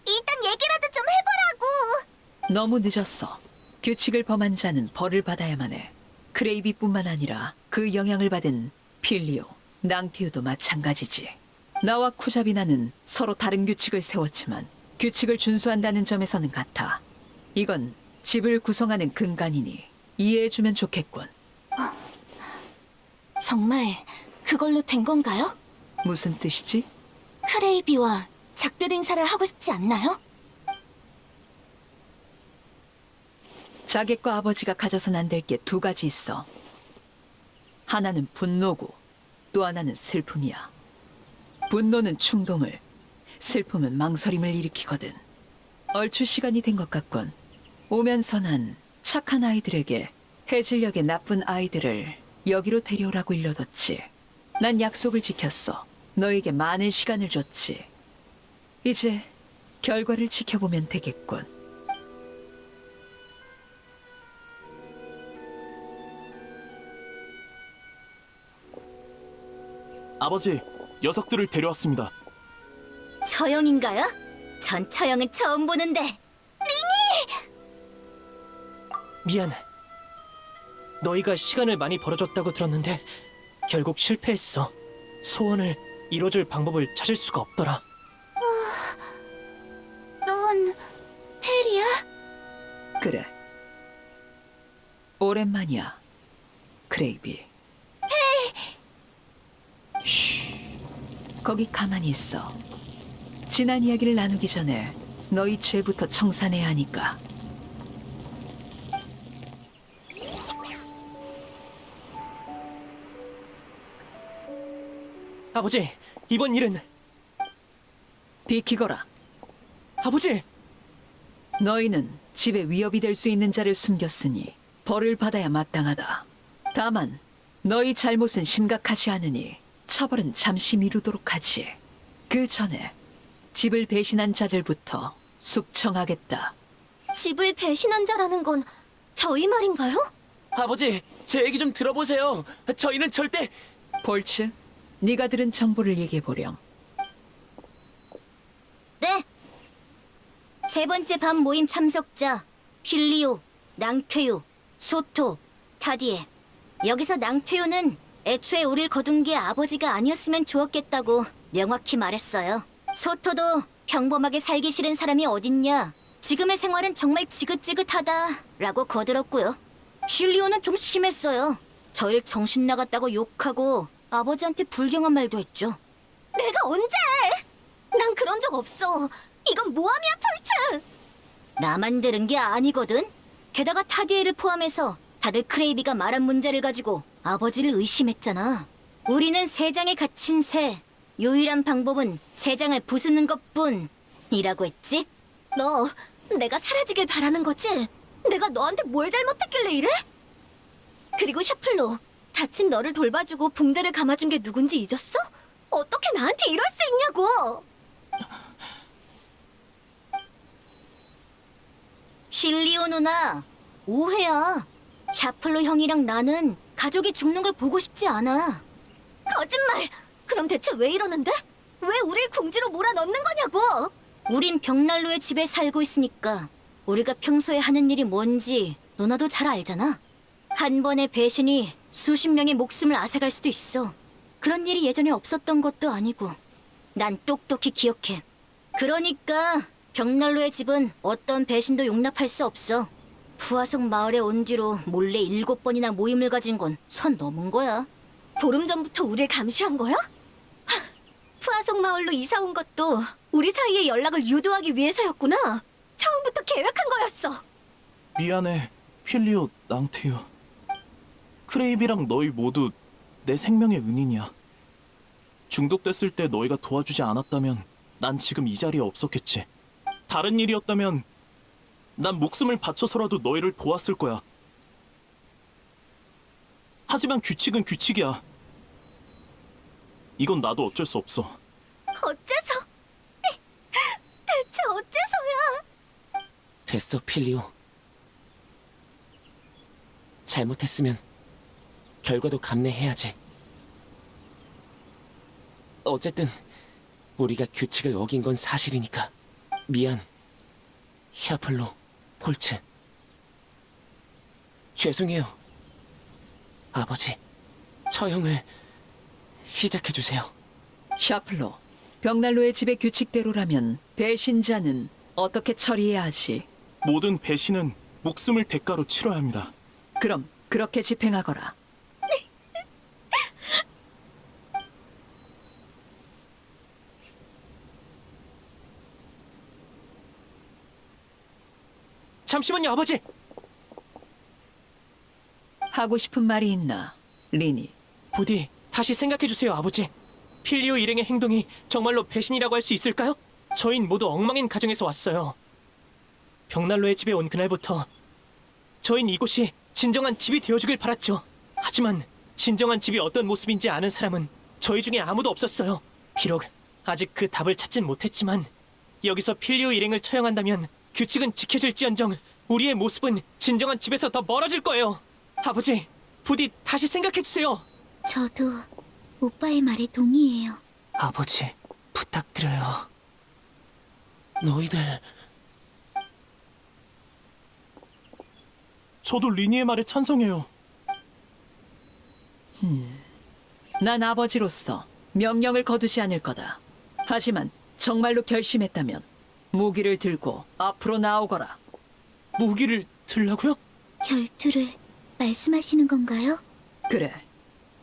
일단 얘기라도 좀 해보라고. 너무 늦었어. 규칙을 범한 자는 벌을 받아야만 해. 크레이비뿐만 아니라 그 영향을 받은 필리오, 낭티우도 마찬가지지. 나와 쿠자비나는 서로 다른 규칙을 세웠지만 규칙을 준수한다는 점에서는 같아. 이건 집을 구성하는 근간이니 이해해주면 좋겠군. 정말 그걸로 된 건가요? 무슨 뜻이지? 크레이비와 작별 인사를 하고 싶지 않나요? 자객과 아버지가 가져선 안 될 게 두 가지 있어. 하나는 분노고 또 하나는 슬픔이야. 분노는 충동을, 슬픔은 망설임을 일으키거든. 얼추 시간이 된 것 같군. 오면서 난 착한 아이들에게 해질녘의 나쁜 아이들을 여기로 데려오라고 일러뒀지. 난 약속을 지켰어. 너에게 많은 시간을 줬지. 이제 결과를 지켜보면 되겠군. 아버지, 녀석들을 데려왔습니다. 처형인가요? 전 처형은 처음 보는데. 미안. 너희가 시간을 많이 벌어줬다고 들었는데 결국 실패했어. 소원을 이뤄줄 방법을 찾을 수가 없더라. 넌 페리야? 그래. 오랜만이야, 크레이비. 쉬. 거기 가만히 있어. 지난 이야기를 나누기 전에 너희 죄부터 청산해야 하니까. 아버지, 이번 일은... 비키거라. 아버지! 너희는 집에 위협이 될 수 있는 자를 숨겼으니 벌을 받아야 마땅하다. 다만 너희 잘못은 심각하지 않으니 처벌은 잠시 미루도록 하지. 그 전에 집을 배신한 자들부터 숙청하겠다. 집을 배신한 자라는 건 저희 말인가요? 아버지, 제 얘기 좀 들어보세요. 저희는 절대... 볼츠, 네가 들은 정보를 얘기해보렴. 네. 세 번째 밤 모임 참석자 필리오, 낭퇴유, 소토, 타디에. 여기서 낭퇴유는 애초에 우릴 거둔 게 아버지가 아니었으면 좋았겠다고 명확히 말했어요. 소토도 평범하게 살기 싫은 사람이 어딨냐, 지금의 생활은 정말 지긋지긋하다라고 거들었고요. 필리오는 좀 심했어요. 저일 정신 나갔다고 욕하고 아버지한테 불경한 말도 했죠. 내가 언제? 난 그런 적 없어. 이건 모함이야, 폴츠. 나만 들은 게 아니거든. 게다가 타디에를 포함해서 다들 크레이비가 말한 문제를 가지고 아버지를 의심했잖아. 우리는 세장에 갇힌 새. 유일한 방법은 세장을 부수는 것뿐이라고 했지. 너 내가 사라지길 바라는 거지? 내가 너한테 뭘 잘못했길래 이래? 그리고 샤플로, 다친 너를 돌봐주고 붕대를 감아준 게 누군지 잊었어? 어떻게 나한테 이럴 수 있냐고! 실리오 누나, 오해야. 샤플로 형이랑 나는 가족이 죽는 걸 보고 싶지 않아. 거짓말! 그럼 대체 왜 이러는데? 왜 우릴 궁지로 몰아넣는 거냐고! 우린 벽난로의 집에 살고 있으니까 우리가 평소에 하는 일이 뭔지 누나도 잘 알잖아. 한 번의 배신이 수십 명의 목숨을 앗아갈 수도 있어. 그런 일이 예전에 없었던 것도 아니고. 난 똑똑히 기억해. 그러니까 벽난로의 집은 어떤 배신도 용납할 수 없어. 푸아석 마을에 온 뒤로 몰래 7번이나 모임을 가진 건 선 넘은 거야. 보름 전부터 우릴 감시한 거야? 푸아석 마을로 이사 온 것도 우리 사이의 연락을 유도하기 위해서였구나. 처음부터 계획한 거였어. 미안해, 필리오, 낭테유. 크레이비랑 너희 모두 내 생명의 은인이야. 중독됐을 때 너희가 도와주지 않았다면 난 지금 이 자리에 없었겠지. 다른 일이었다면 난 목숨을 바쳐서라도 너희를 도왔을 거야. 하지만 규칙은 규칙이야. 이건 나도 어쩔 수 없어. 어째서? 대체 어째서야? 됐어, 필리오. 잘못했으면 결과도 감내해야지. 어쨌든 우리가 규칙을 어긴 건 사실이니까. 미안, 샤플로, 폴츠. 죄송해요. 아버지, 처형을 시작해주세요. 샤플로, 벽난로의 집의 규칙대로라면 배신자는 어떻게 처리해야 하지? 모든 배신은 목숨을 대가로 치러야 합니다. 그럼 그렇게 집행하거라. 잠시만요, 아버지. 하고 싶은 말이 있나, 리니? 부디 다시 생각해 주세요, 아버지. 필리오 일행의 행동이 정말로 배신이라고 할 수 있을까요? 저흰 모두 엉망인 가정에서 왔어요. 벽난로의 집에 온 그날부터 저흰 이곳이 진정한 집이 되어주길 바랐죠. 하지만 진정한 집이 어떤 모습인지 아는 사람은 저희 중에 아무도 없었어요. 비록 아직 그 답을 찾진 못했지만 여기서 필리오 일행을 처형한다면 규칙은 지켜질지언정 우리의 모습은 진정한 집에서 더 멀어질 거예요. 아버지, 부디 다시 생각해주세요. 저도 오빠의 말에 동의해요. 아버지, 부탁드려요. 너희들 저도 리니의 말에 찬성해요. 난 아버지로서 명령을 거두지 않을 거다. 하지만 정말로 결심했다면 무기를 들고 앞으로 나오거라. 무기를 들라고요? 결투를 말씀하시는 건가요? 그래,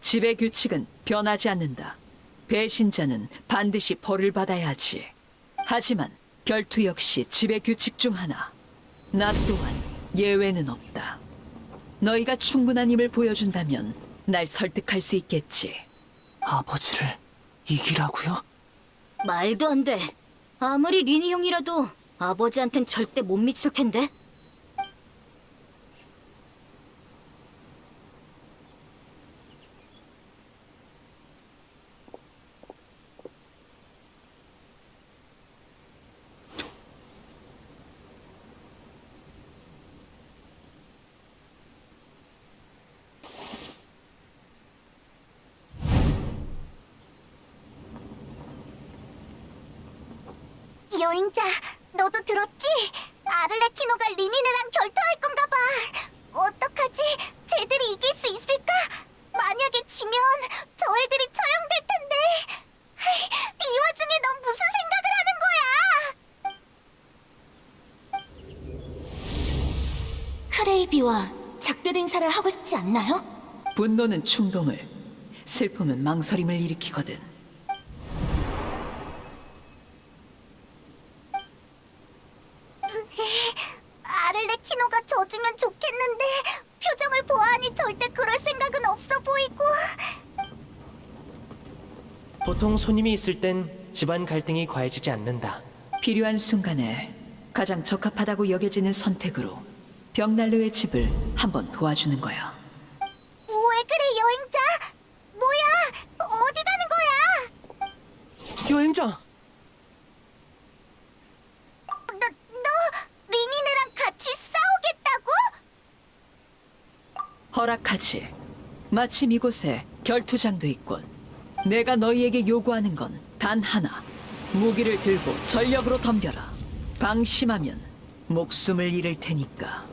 집의 규칙은 변하지 않는다. 배신자는 반드시 벌을 받아야 하지. 하지만 결투 역시 집의 규칙 중 하나. 나 또한 예외는 없다. 너희가 충분한 힘을 보여준다면 날 설득할 수 있겠지. 아버지를 이기라고요? 말도 안 돼. 아무리 리니 형이라도 아버지한텐 절대 못 미칠 텐데. 여행자, 너도 들었지? 아를레키노가 리니네랑 결투할 건가 봐. 어떡하지? 쟤들이 이길 수 있을까? 만약에 지면 저 애들이 처형될 텐데. 이 와중에 넌 무슨 생각을 하는 거야? 크레이비와 작별 행사를 하고 싶지 않나요? 분노는 충동을, 슬픔은 망설임을 일으키거든. 아를레키노가 져주면 좋겠는데 표정을 보아하니 절대 그럴 생각은 없어 보이고. 보통 손님이 있을 땐 집안 갈등이 과해지지 않는다. 필요한 순간에 가장 적합하다고 여겨지는 선택으로 벽난로의 집을 한번 도와주는 거야. 왜 그래, 여행자? 뭐야? 어디 가는 거야? 여행자! 너 리니네랑 같이 싸우겠다고? 허락하지. 마침 이곳에 결투장도 있군. 내가 너희에게 요구하는 건 단 하나. 무기를 들고 전력으로 덤벼라. 방심하면 목숨을 잃을 테니까.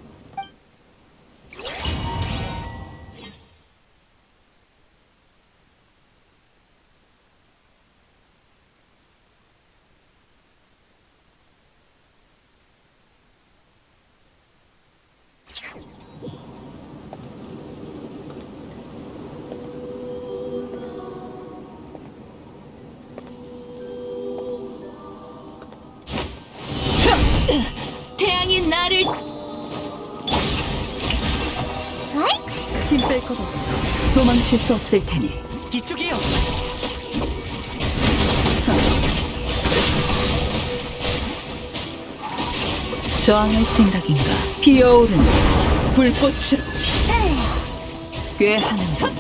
태양이 나를 힘 뺄 것 없어. 도망칠 수 없을 테니. 이쪽이요! 저항할 생각인가? 피어오르는 불꽃으로. 꽤 하는군.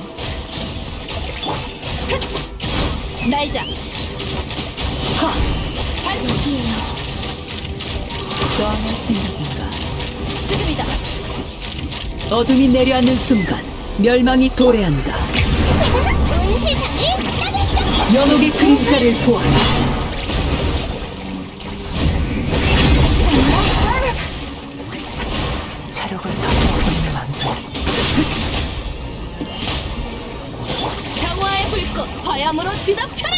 날자. 저항할 생각인가? 지금이다. 어둠이 내려앉는 순간 멸망이 도래한다. 온 세상을 따뜻하게. 연옥의 그림자를 보아라. 체력을 다 써버리면 안 돼. 평화의 불꽃 화염으로 뒤덮여라.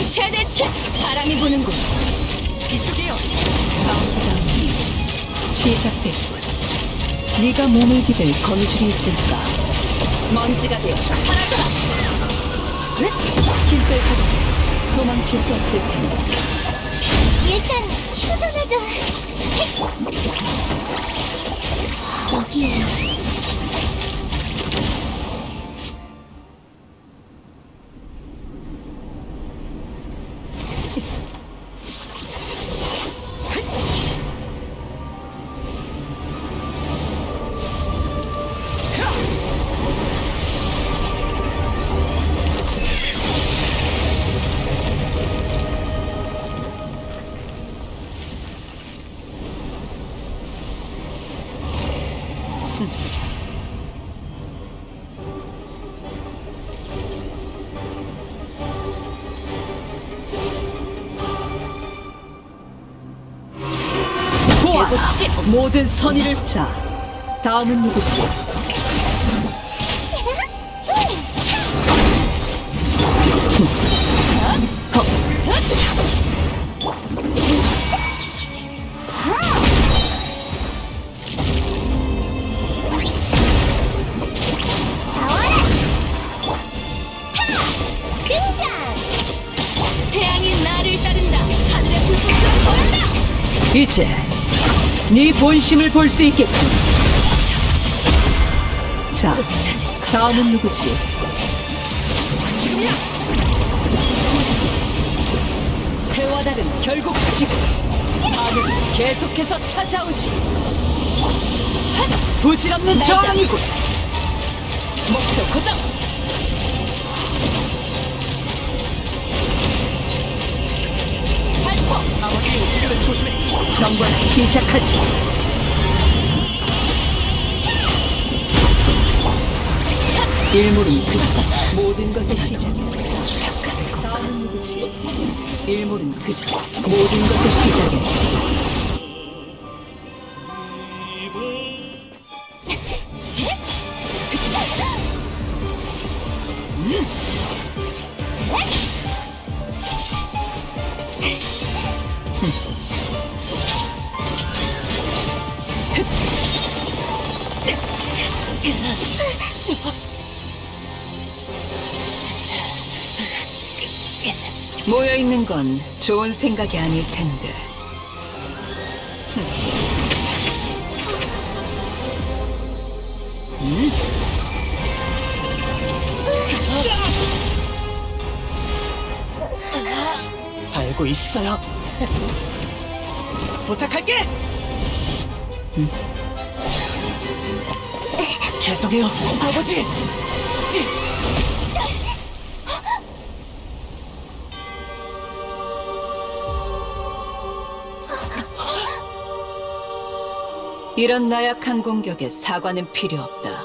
최대치 바람이 부는군. 이쪽이요. 싸움이 시작됐군. 네가 몸을 기댈 거미줄이 있을까? 먼지가 되어 사라져라. 길걸 가지고 있어. 도망칠 수 없을 테니. 일단 휴전하자. 여기에요. 보아라. 보시지. 모든 선의를 자. 다음은 누구지? 태양이 나를 따른다. 하늘의 불꽃으로 보인다. 이제 네 본심을 볼 수 있겠군. 자, 다음은 누구지? 해와 달은 결국 지고 악은 계속해서 찾아오지. 부질없는 저항이군. 목표 고정. 발포. 아버지 우리를 조심해. 경관 시작하지. 일몰은 그지다. 모든 것의 시작이 다음은 누구지? 일몰은 그지다. 모든 것의 시작이 모여 있는 건 좋은 생각이 아닐 텐데. 알고 있어요. 부탁할게. 죄송해요, 아버지. 이런 나약한 공격에 사과는 필요 없다.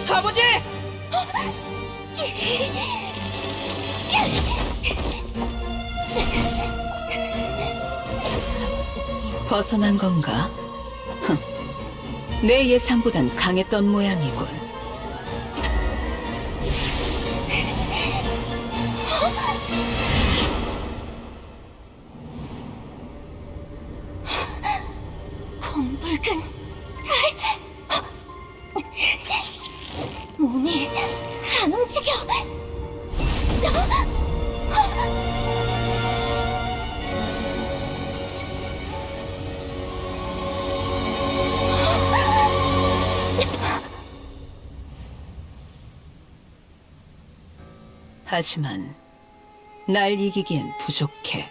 아버지! 벗어난 건가? 흥. 내 예상보단 강했던 모양이군. 붉은 몸이 안 움직여. 하지만 날 이기기엔 부족해.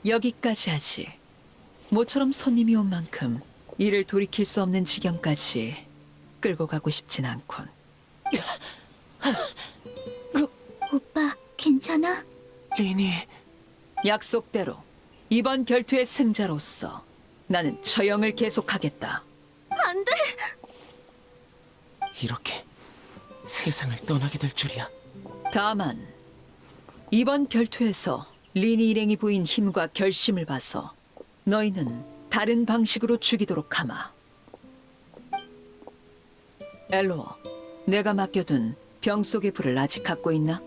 여기까지 하지. 모처럼 손님이 온 만큼 이를 돌이킬 수 없는 지경까지 끌고 가고 싶진 않군. 오빠, 괜찮아? 리니, 약속대로 이번 결투의 승자로서 나는 처형을 계속하겠다. 안 돼. 이렇게 세상을 떠나게 될 줄이야. 다만 이번 결투에서 리니 일행이 보인 힘과 결심을 봐서 너희는 다른 방식으로 죽이도록 하마. 엘로어, 내가 맡겨둔 병 속의 불을 아직 갖고 있나?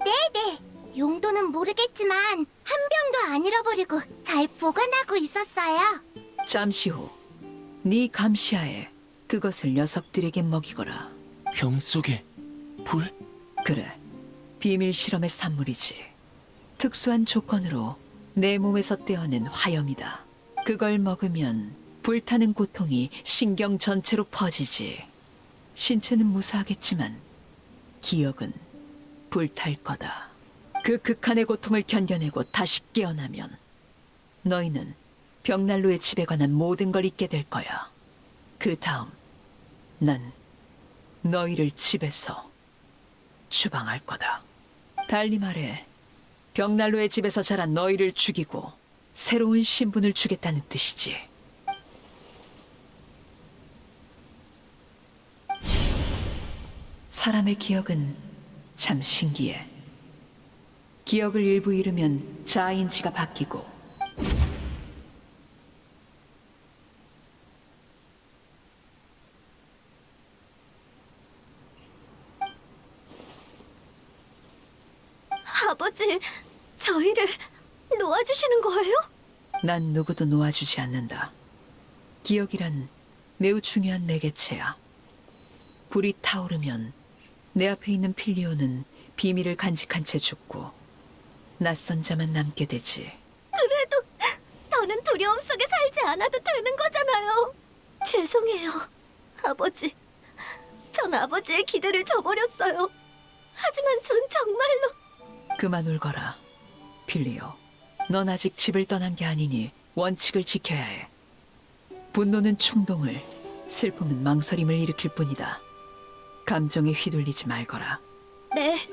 네네. 용도는 모르겠지만 한 병도 안 잃어버리고 잘 보관하고 있었어요. 잠시 후 네 감시하에 그것을 녀석들에게 먹이거라. 병 속에 불? 그래, 비밀 실험의 산물이지. 특수한 조건으로 내 몸에서 떼어낸 화염이다. 그걸 먹으면 불타는 고통이 신경 전체로 퍼지지. 신체는 무사하겠지만 기억은 불탈 거다. 그 극한의 고통을 견뎌내고 다시 깨어나면 너희는 벽난로의 집에 관한 모든 걸 잊게 될 거야. 그 다음 난 너희를 집에서 추방할 거다. 달리 말해 벽난로의 집에서 자란 너희를 죽이고 새로운 신분을 주겠다는 뜻이지. 사람의 기억은 참 신기해. 기억을 일부 잃으면 자아인지가 바뀌고 아버지, 저희를 놓아주시는 거예요? 난 누구도 놓아주지 않는다. 기억이란 매우 중요한 매개체야. 불이 타오르면 내 앞에 있는 필리오는 비밀을 간직한 채 죽고 낯선 자만 남게 되지. 그래도 더는 두려움 속에 살지 않아도 되는 거잖아요. 죄송해요, 아버지. 전 아버지의 기대를 저버렸어요. 하지만 전 정말로... 그만 울거라, 필리오. 넌 아직 집을 떠난 게 아니니 원칙을 지켜야 해. 분노는 충동을, 슬픔은 망설임을 일으킬 뿐이다. 감정에 휘둘리지 말거라. 네,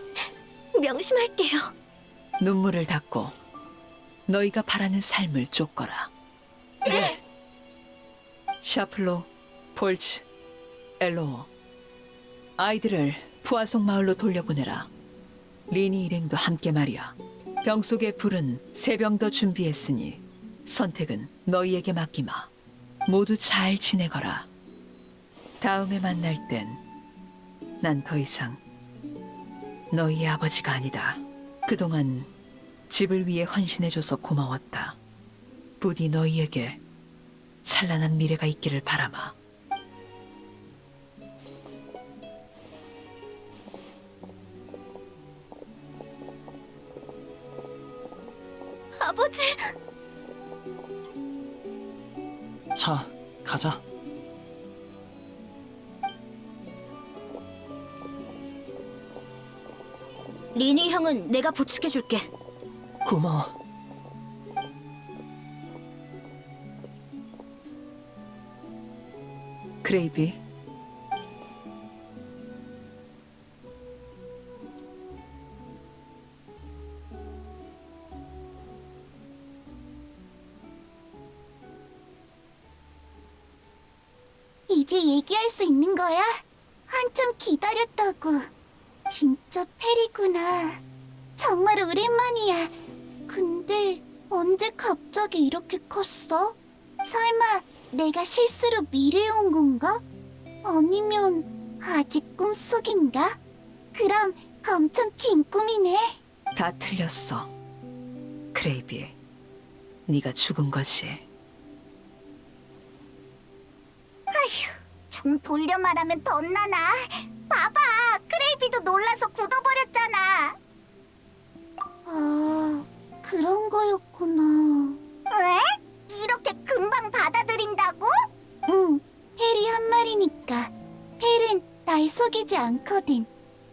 명심할게요. 눈물을 닦고 너희가 바라는 삶을 쫓거라. 네. 샤플로, 폴츠, 엘로어, 아이들을 푸아속 마을로 돌려보내라. 리니 일행도 함께 말이야. 병 속의 불은 3병 더 준비했으니 선택은 너희에게 맡기마. 모두 잘 지내거라. 다음에 만날 땐 난 더 이상 너희의 아버지가 아니다. 그동안 집을 위해 헌신해줘서 고마웠다. 부디 너희에게 찬란한 미래가 있기를 바라마. 아버지, 자, 가자. 리니 형은 내가 부축해줄게. 고마워. 크레이비, 이제 얘기할 수 있는 거야? 한참 기다렸다고. 진짜 페리구나. 정말 오랜만이야. 근데 언제 갑자기 이렇게 컸어? 설마 내가 실수로 미래에 온 건가? 아니면 아직 꿈속인가? 그럼 엄청 긴 꿈이네. 다 틀렸어. 크레이비, 네가 죽은 거지. 아휴, 좀 돌려 말하면 덧나나. 봐봐, 크레이비도 놀라서 굳어버렸잖아. 아, 그런 거였구나. 왜? 이렇게 금방 받아들인다고? 응, 펠이 한 말이니까. 펠은 날 속이지 않거든.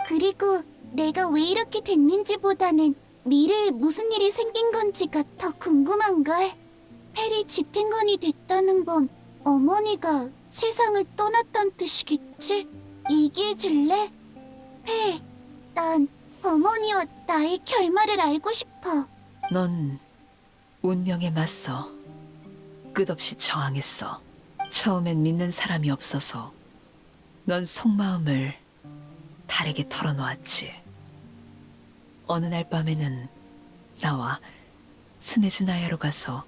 그리고 내가 왜 이렇게 됐는지보다는 미래에 무슨 일이 생긴 건지가 더 궁금한걸. 펠이 집행관이 됐다는 건 어머니가 세상을 떠났단 뜻이겠지? 얘기해줄래? 펠, 난 어머니와 나의 결말을 알고 싶어. 넌 운명에 맞서 끝없이 저항했어. 처음엔 믿는 사람이 없어서 넌 속마음을 달에게 털어놓았지. 어느 날 밤에는 나와 스네즈나야로 가서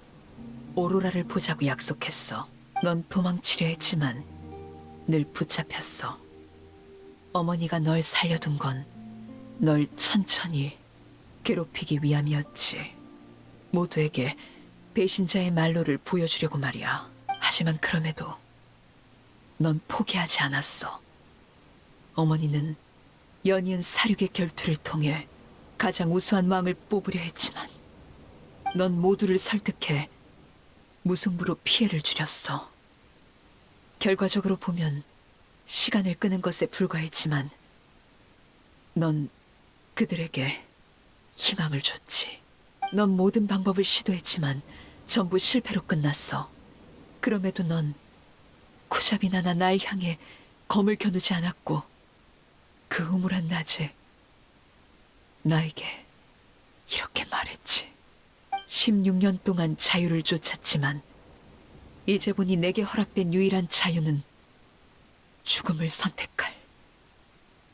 오로라를 보자고 약속했어. 넌 도망치려 했지만 늘 붙잡혔어. 어머니가 널 살려둔 건 널 천천히 괴롭히기 위함이었지. 모두에게 배신자의 말로를 보여주려고 말이야. 하지만 그럼에도 넌 포기하지 않았어. 어머니는 연이은 사륙의 결투를 통해 가장 우수한 왕을 뽑으려 했지만 넌 모두를 설득해 무승부로 피해를 줄였어. 결과적으로 보면 시간을 끄는 것에 불과했지만 넌 그들에게 희망을 줬지. 넌 모든 방법을 시도했지만 전부 실패로 끝났어. 그럼에도 넌 쿠자비나나 날 향해 검을 겨누지 않았고 그 우물한 낮에 나에게 이렇게 말했지. 16년 동안 자유를 쫓았지만 이제 보니 내게 허락된 유일한 자유는 죽음을 선택할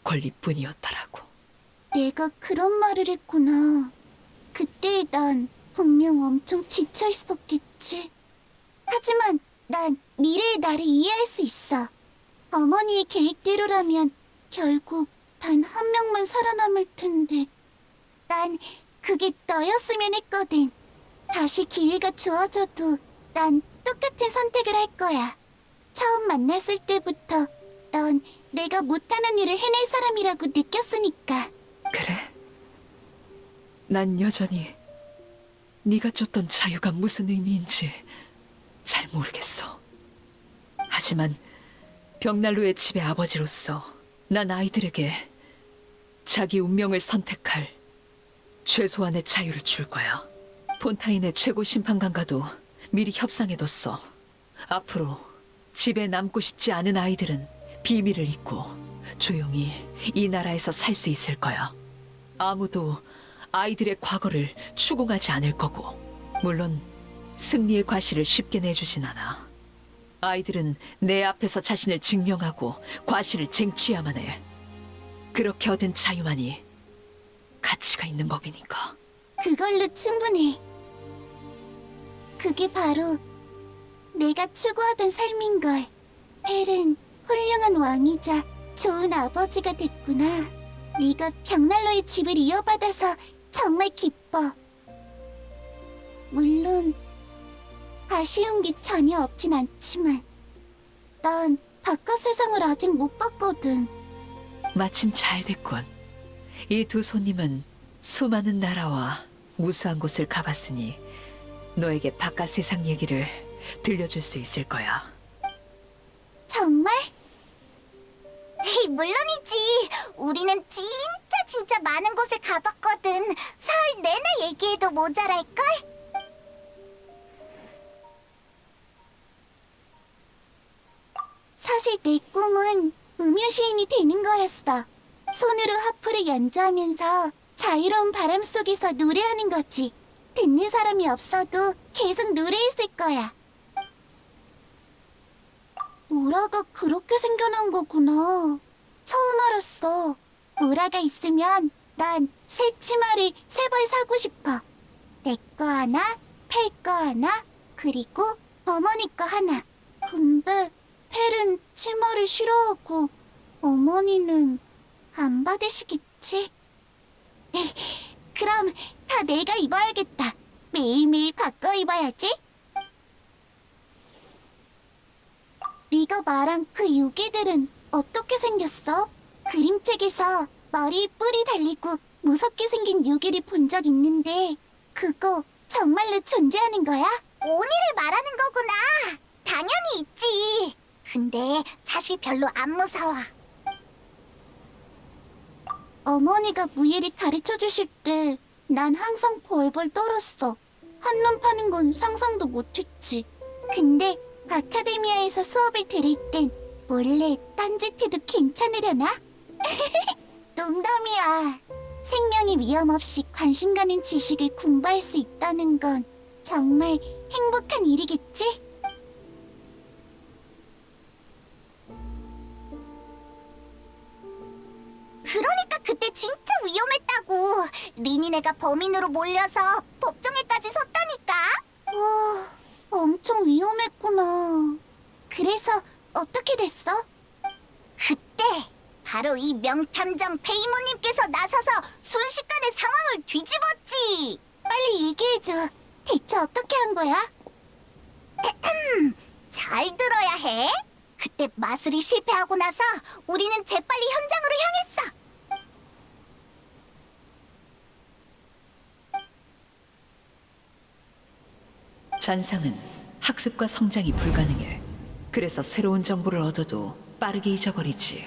권리뿐이었다라고. 내가 그런 말을 했구나. 그때 난 분명 엄청 지쳐 있었겠지. 하지만 난 미래의 나를 이해할 수 있어. 어머니의 계획대로라면 결국 단 한 명만 살아남을 텐데 난 그게 너였으면 했거든. 다시 기회가 주어져도 난 똑같은 선택을 할 거야. 처음 만났을 때부터 넌 내가 못하는 일을 해낼 사람이라고 느꼈으니까. 그래? 난 여전히 네가 줬던 자유가 무슨 의미인지 잘 모르겠어. 하지만 벽난로의 집의 아버지로서 난 아이들에게 자기 운명을 선택할 최소한의 자유를 줄 거야. 폰타인의 최고 심판관과도 미리 협상해뒀어. 앞으로 집에 남고 싶지 않은 아이들은 비밀을 잊고 조용히 이 나라에서 살 수 있을 거야. 아무도 아이들의 과거를 추궁하지 않을 거고, 물론 승리의 과실을 쉽게 내주진 않아. 아이들은 내 앞에서 자신을 증명하고 과실을 쟁취해야만 해. 그렇게 얻은 자유만이 가치가 있는 법이니까. 그걸로 충분해. 그게 바로 내가 추구하던 삶인걸. 펠은 훌륭한 왕이자 좋은 아버지가 됐구나. 네가 벽난로의 집을 이어받아서 정말 기뻐. 물론 아쉬운 게 전혀 없진 않지만 난 바깥 세상을 아직 못 봤거든. 마침 잘 됐군. 이 두 손님은 수많은 나라와 무수한 곳을 가봤으니 너에게 바깥 세상 얘기를 들려줄 수 있을 거야. 정말? 에이, 물론이지. 우리는 진짜 많은 곳에 가봤거든. 사흘 내내 얘기해도 모자랄걸? 사실 내 꿈은 음유시인이 되는 거였어. 손으로 하프를 연주하면서 자유로운 바람 속에서 노래하는 거지. 듣는 사람이 없어도 계속 노래했을 거야. 우라가 그렇게 생겨난 거구나. 처음 알았어. 우라가 있으면 난 새 치마를 3벌 사고 싶어. 내 거 하나, 펠 거 하나, 그리고 어머니 거 하나. 근데 펠은 치마를 싫어하고 어머니는 안 받으시겠지? 그럼 다 내가 입어야겠다. 매일매일 바꿔 입어야지. 네가 말한 그 유기들은 어떻게 생겼어? 그림책에서 머리에 뿔이 달리고 무섭게 생긴 유기를 본 적 있는데 그거 정말로 존재하는 거야? 오니를 말하는 거구나. 당연히 있지. 근데 사실 별로 안 무서워. 어머니가 무예를 가르쳐 주실 때 난 항상 벌벌 떨었어. 한눈 파는 건 상상도 못했지. 근데 아카데미아에서 수업을 들을 땐 몰래 딴짓해도 괜찮으려나? 농담이야. 생명의 위험 없이 관심 가는 지식을 공부할 수 있다는 건 정말 행복한 일이겠지? 그러니까 그때 진짜 위험했다고. 리니네가 범인으로 몰려서 법정에까지 섰다니까. 와, 엄청 위험했구나. 그래서 어떻게 됐어? 그때 바로 이 명탐정 페이모님께서 나서서 순식간에 상황을 뒤집었지. 빨리 얘기해줘. 대체 어떻게 한 거야? 잘 들어야 해. 그때 마술이 실패하고 나서 우리는 재빨리 현장으로 향했어. 잔상은 학습과 성장이 불가능해. 그래서 새로운 정보를 얻어도 빠르게 잊어버리지.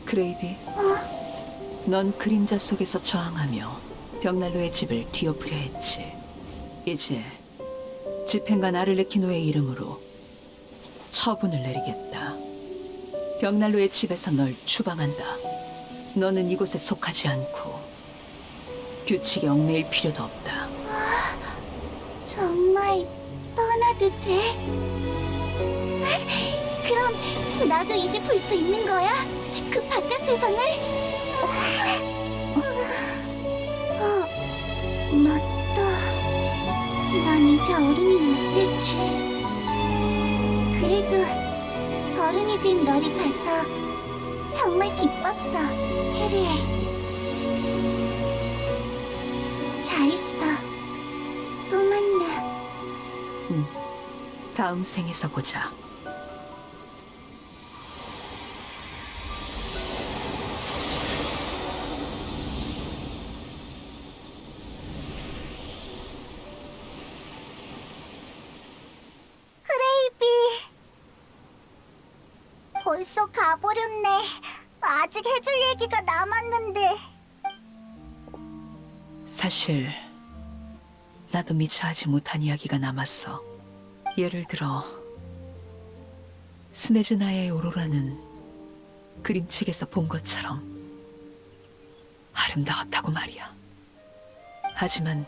크레이비, 넌 그림자 속에서 저항하며 벽난로의 집을 뒤엎으려 했지. 이제 집행관 아를레키노의 이름으로 처분을 내리겠다. 벽난로의 집에서 널 추방한다. 너는 이곳에 속하지 않고 규칙에 얽매일 필요도 없다. 정말 떠나도 돼? 그럼 나도 이제 볼 수 있는 거야? 그 바깥 세상을? 맞다. 난 이제 어른이 못 되지. 그래도 어른이 된 너를 봐서 정말 기뻤어, 해리엘. 잘 있어. 또 만나. 다음 생에서 보자. 크레이비. 벌써 가버렸네. 아직 해줄 얘기가 남았는데. 사실 나도 미처 하지 못한 이야기가 남았어. 예를 들어 스네즈나의 오로라는 그림책에서 본 것처럼 아름다웠다고 말이야. 하지만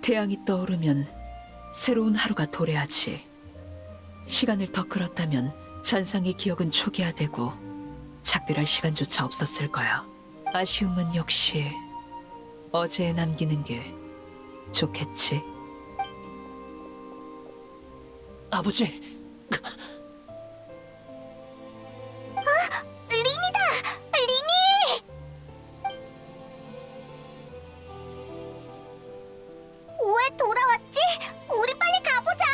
태양이 떠오르면 새로운 하루가 도래하지. 시간을 더 끌었다면 잔상의 기억은 초기화되고 작별할 시간조차 없었을 거야. 아쉬움은 역시 어제에 남기는 게 좋겠지. 아버지, 리니다! 리니! 왜 돌아왔지? 우리 빨리 가보자!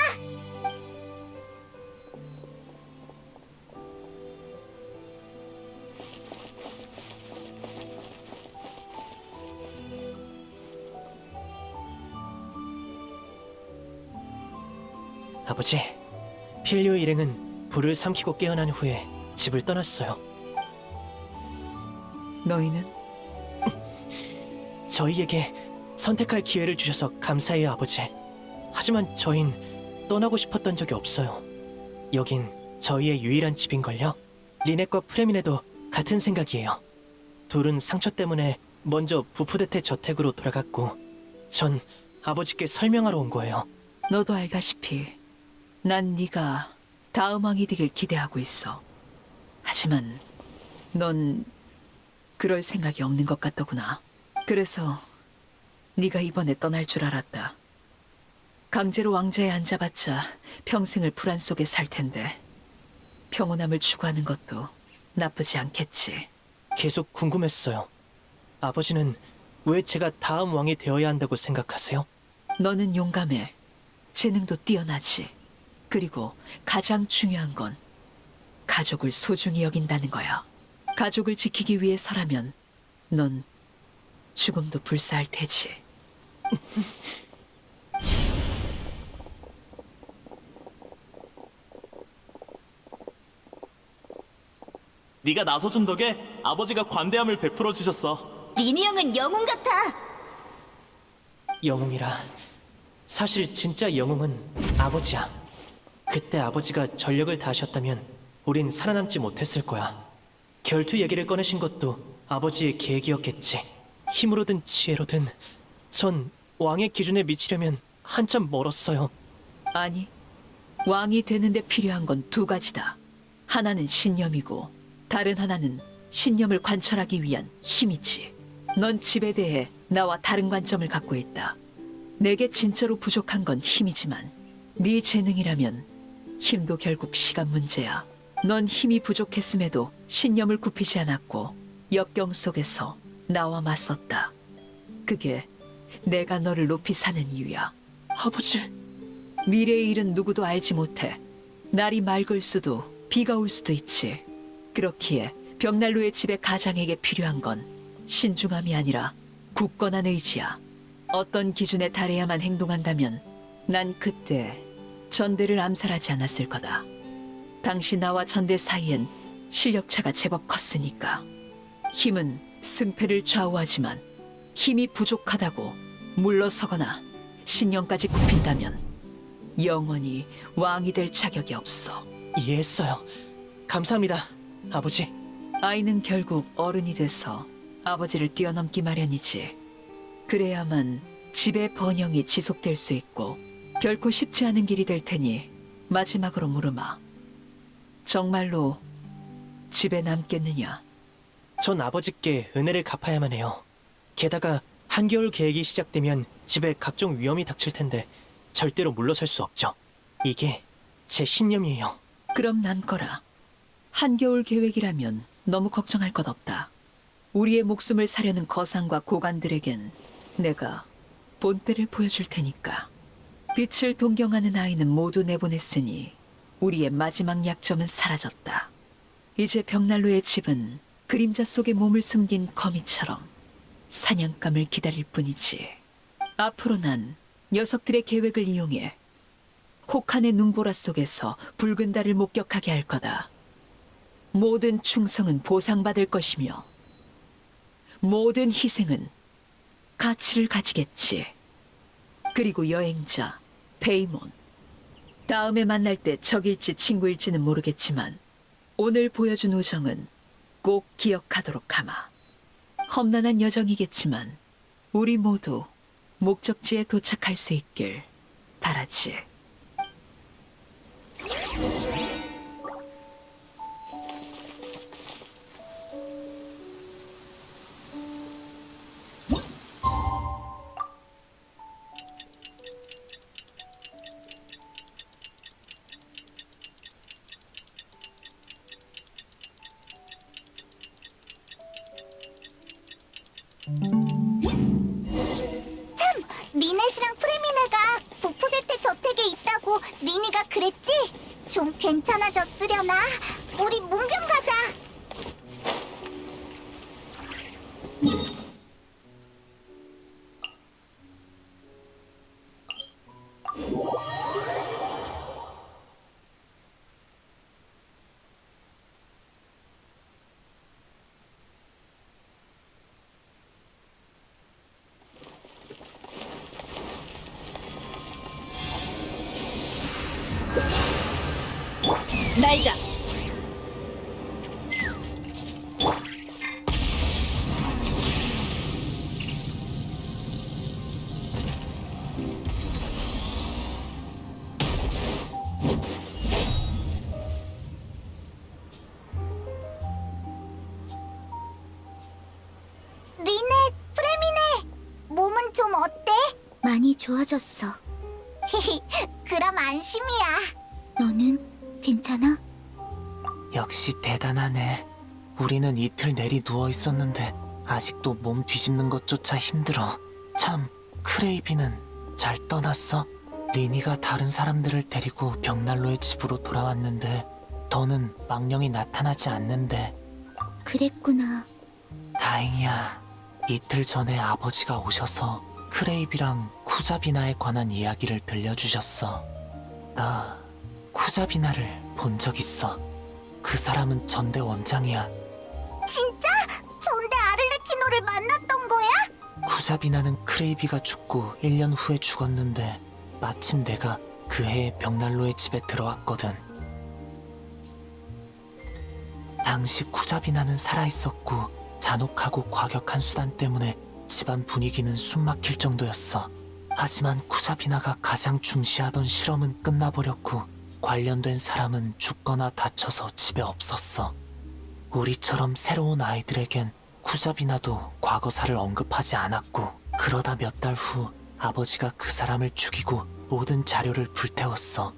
아버지, 필리오 일행은 불을 삼키고 깨어난 후에 집을 떠났어요. 너희는? 저희에게 선택할 기회를 주셔서 감사해요, 아버지. 하지만 저흰 떠나고 싶었던 적이 없어요. 여긴 저희의 유일한 집인걸요. 리넷과 프레민에도 같은 생각이에요. 둘은 상처 때문에 먼저 부푸데테 저택으로 돌아갔고 전 아버지께 설명하러 온 거예요. 너도 알다시피 난 네가 다음 왕이 되길 기대하고 있어. 하지만 넌 그럴 생각이 없는 것 같더구나. 그래서 네가 이번에 떠날 줄 알았다. 강제로 왕좌에 앉아봤자 평생을 불안 속에 살 텐데 평온함을 추구하는 것도 나쁘지 않겠지. 계속 궁금했어요. 아버지는 왜 제가 다음 왕이 되어야 한다고 생각하세요? 너는 용감해. 재능도 뛰어나지. 그리고 가장 중요한 건 가족을 소중히 여긴다는 거야. 가족을 지키기 위해서라면 넌 죽음도 불사할 테지. 네가 나서준 덕에 아버지가 관대함을 베풀어 주셨어. 리니 형은 영웅 같아. 영웅이라. 사실 진짜 영웅은 아버지야. 그때 아버지가 전력을 다하셨다면 우린 살아남지 못했을 거야. 결투 얘기를 꺼내신 것도 아버지의 계획이었겠지. 힘으로든 지혜로든 전 왕의 기준에 미치려면 한참 멀었어요. 아니, 왕이 되는데 필요한 건 두 가지다. 하나는 신념이고 다른 하나는 신념을 관철하기 위한 힘이지. 넌 집에 대해 나와 다른 관점을 갖고 있다. 내게 진짜로 부족한 건 힘이지만 네 재능이라면 힘도 결국 시간 문제야. 넌 힘이 부족했음에도 신념을 굽히지 않았고 역경 속에서 나와 맞섰다. 그게 내가 너를 높이 사는 이유야. 아버지, 미래의 일은 누구도 알지 못해. 날이 맑을 수도 비가 올 수도 있지. 그렇기에 벽난로의 집의 가장에게 필요한 건 신중함이 아니라 굳건한 의지야. 어떤 기준에 달해야만 행동한다면 난 그때 전대를 암살하지 않았을 거다. 당시 나와 전대 사이엔 실력차가 제법 컸으니까. 힘은 승패를 좌우하지만 힘이 부족하다고 물러서거나 신념까지 굽힌다면 영원히 왕이 될 자격이 없어. 이해했어요. 감사합니다, 아버지. 아이는 결국 어른이 돼서 아버지를 뛰어넘기 마련이지. 그래야만 집의 번영이 지속될 수 있고 결코 쉽지 않은 길이 될 테니 마지막으로 물으마. 정말로 집에 남겠느냐? 전 아버지께 은혜를 갚아야만 해요. 게다가 한겨울 계획이 시작되면 집에 각종 위험이 닥칠 텐데 절대로 물러설 수 없죠. 이게 제 신념이에요. 그럼 남거라. 한겨울 계획이라면 너무 걱정할 것 없다. 우리의 목숨을 사려는 거상과 고관들에겐 내가 본때를 보여줄 테니까. 빛을 동경하는 아이는 모두 내보냈으니 우리의 마지막 약점은 사라졌다. 이제 벽난로의 집은 그림자 속에 몸을 숨긴 거미처럼 사냥감을 기다릴 뿐이지. 앞으로 난 녀석들의 계획을 이용해 혹한의 눈보라 속에서 붉은 달을 목격하게 할 거다. 모든 충성은 보상받을 것이며 모든 희생은 가치를 가지겠지. 그리고 여행자 페이몬, 다음에 만날 때 적일지 친구일지는 모르겠지만 오늘 보여준 우정은 꼭 기억하도록 하마. 험난한 여정이겠지만 우리 모두 목적지에 도착할 수 있길 바라지. 리넷이랑 프레미네가 부푸데테 저택에 있다고 리니가 그랬지? 좀 괜찮아졌으려나? 우리 문병 가자. 날자. 리네, 프레미네, 몸은 좀 어때? 많이 좋아졌어. 히히, 그럼 안심이야. 너는 괜찮아? 역시 대단하네. 우리는 이틀 내리 누워 있었는데 아직도 몸 뒤집는 것조차 힘들어. 참, 크레이비는 잘 떠났어? 리니가 다른 사람들을 데리고 벽난로의 집으로 돌아왔는데 더는 망령이 나타나지 않는데. 그랬구나. 다행이야. 이틀 전에 아버지가 오셔서 크레이비랑 쿠자비나에 관한 이야기를 들려주셨어. 나 쿠자비나를 본 적 있어. 그 사람은 전대 원장이야. 진짜? 존대 아를레키노를 만났던 거야? 쿠자비나는 크레이비가 죽고 1년 후에 죽었는데 마침 내가 그 해에 벽난로의 집에 들어왔거든. 당시 쿠자비나는 살아있었고 잔혹하고 과격한 수단 때문에 집안 분위기는 숨막힐 정도였어. 하지만 쿠자비나가 가장 중시하던 실험은 끝나버렸고 관련된 사람은 죽거나 다쳐서 집에 없었어. 우리처럼 새로운 아이들에겐 쿠자비나도 과거사를 언급하지 않았고, 그러다 몇 달 후 아버지가 그 사람을 죽이고 모든 자료를 불태웠어.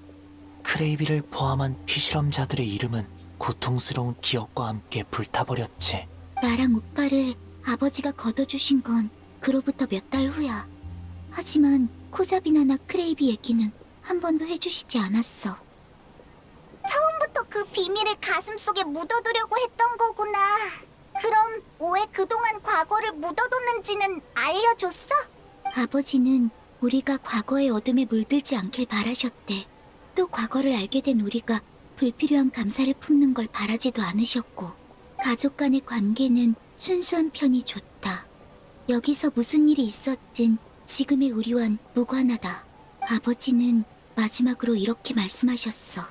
크레이비를 포함한 피실험자들의 이름은 고통스러운 기억과 함께 불타버렸지. 나랑 오빠를 아버지가 걷어주신 건 그로부터 몇 달 후야. 하지만 코자비나나 크레이비 얘기는 한 번도 해주시지 않았어. 처음부터 그 비밀을 가슴속에 묻어두려고 했던 거구나. 그럼 왜 그동안 과거를 묻어뒀는지는 알려줬어? 아버지는 우리가 과거의 어둠에 물들지 않길 바라셨대. 또 과거를 알게 된 우리가 불필요한 감사를 품는 걸 바라지도 않으셨고, 가족 간의 관계는 순수한 편이 좋다. 여기서 무슨 일이 있었든 지금의 우리와는 무관하다. 아버지는 마지막으로 이렇게 말씀하셨어.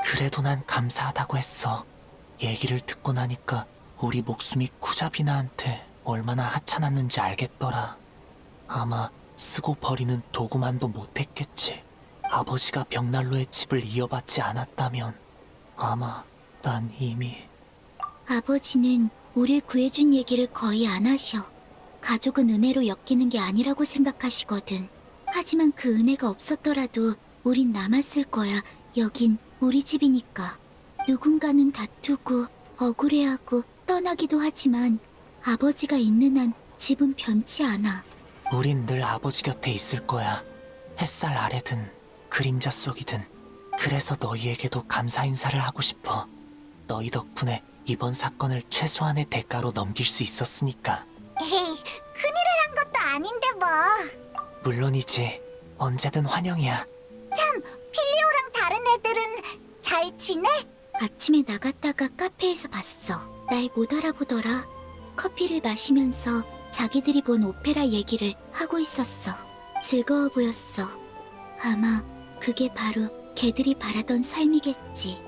그래도 난 감사하다고 했어. 얘기를 듣고 나니까 우리 목숨이 쿠자비나한테 얼마나 하찮았는지 알겠더라. 아마 쓰고 버리는 도구만도 못했겠지. 아버지가 벽난로의 집을 이어받지 않았다면 아마 난 이미... 아버지는 우릴 구해준 얘기를 거의 안 하셔. 가족은 은혜로 엮이는 게 아니라고 생각하시거든. 하지만 그 은혜가 없었더라도 우린 남았을 거야. 여긴 우리 집이니까. 누군가는 다투고 억울해하고 떠나기도 하지만 아버지가 있는 한 집은 변치 않아. 우린 늘 아버지 곁에 있을 거야. 햇살 아래든 그림자 속이든. 그래서 너희에게도 감사 인사를 하고 싶어. 너희 덕분에 이번 사건을 최소한의 대가로 넘길 수 있었으니까. 에이, 큰일을 한 것도 아닌데 뭐. 물론이지. 언제든 환영이야. 참, 필리오랑 다른 애들은 잘 지내? 아침에 나갔다가 카페에서 봤어. 날 못 알아보더라. 커피를 마시면서 자기들이 본 오페라 얘기를 하고 있었어. 즐거워 보였어. 아마 그게 바로 걔들이 바라던 삶이겠지.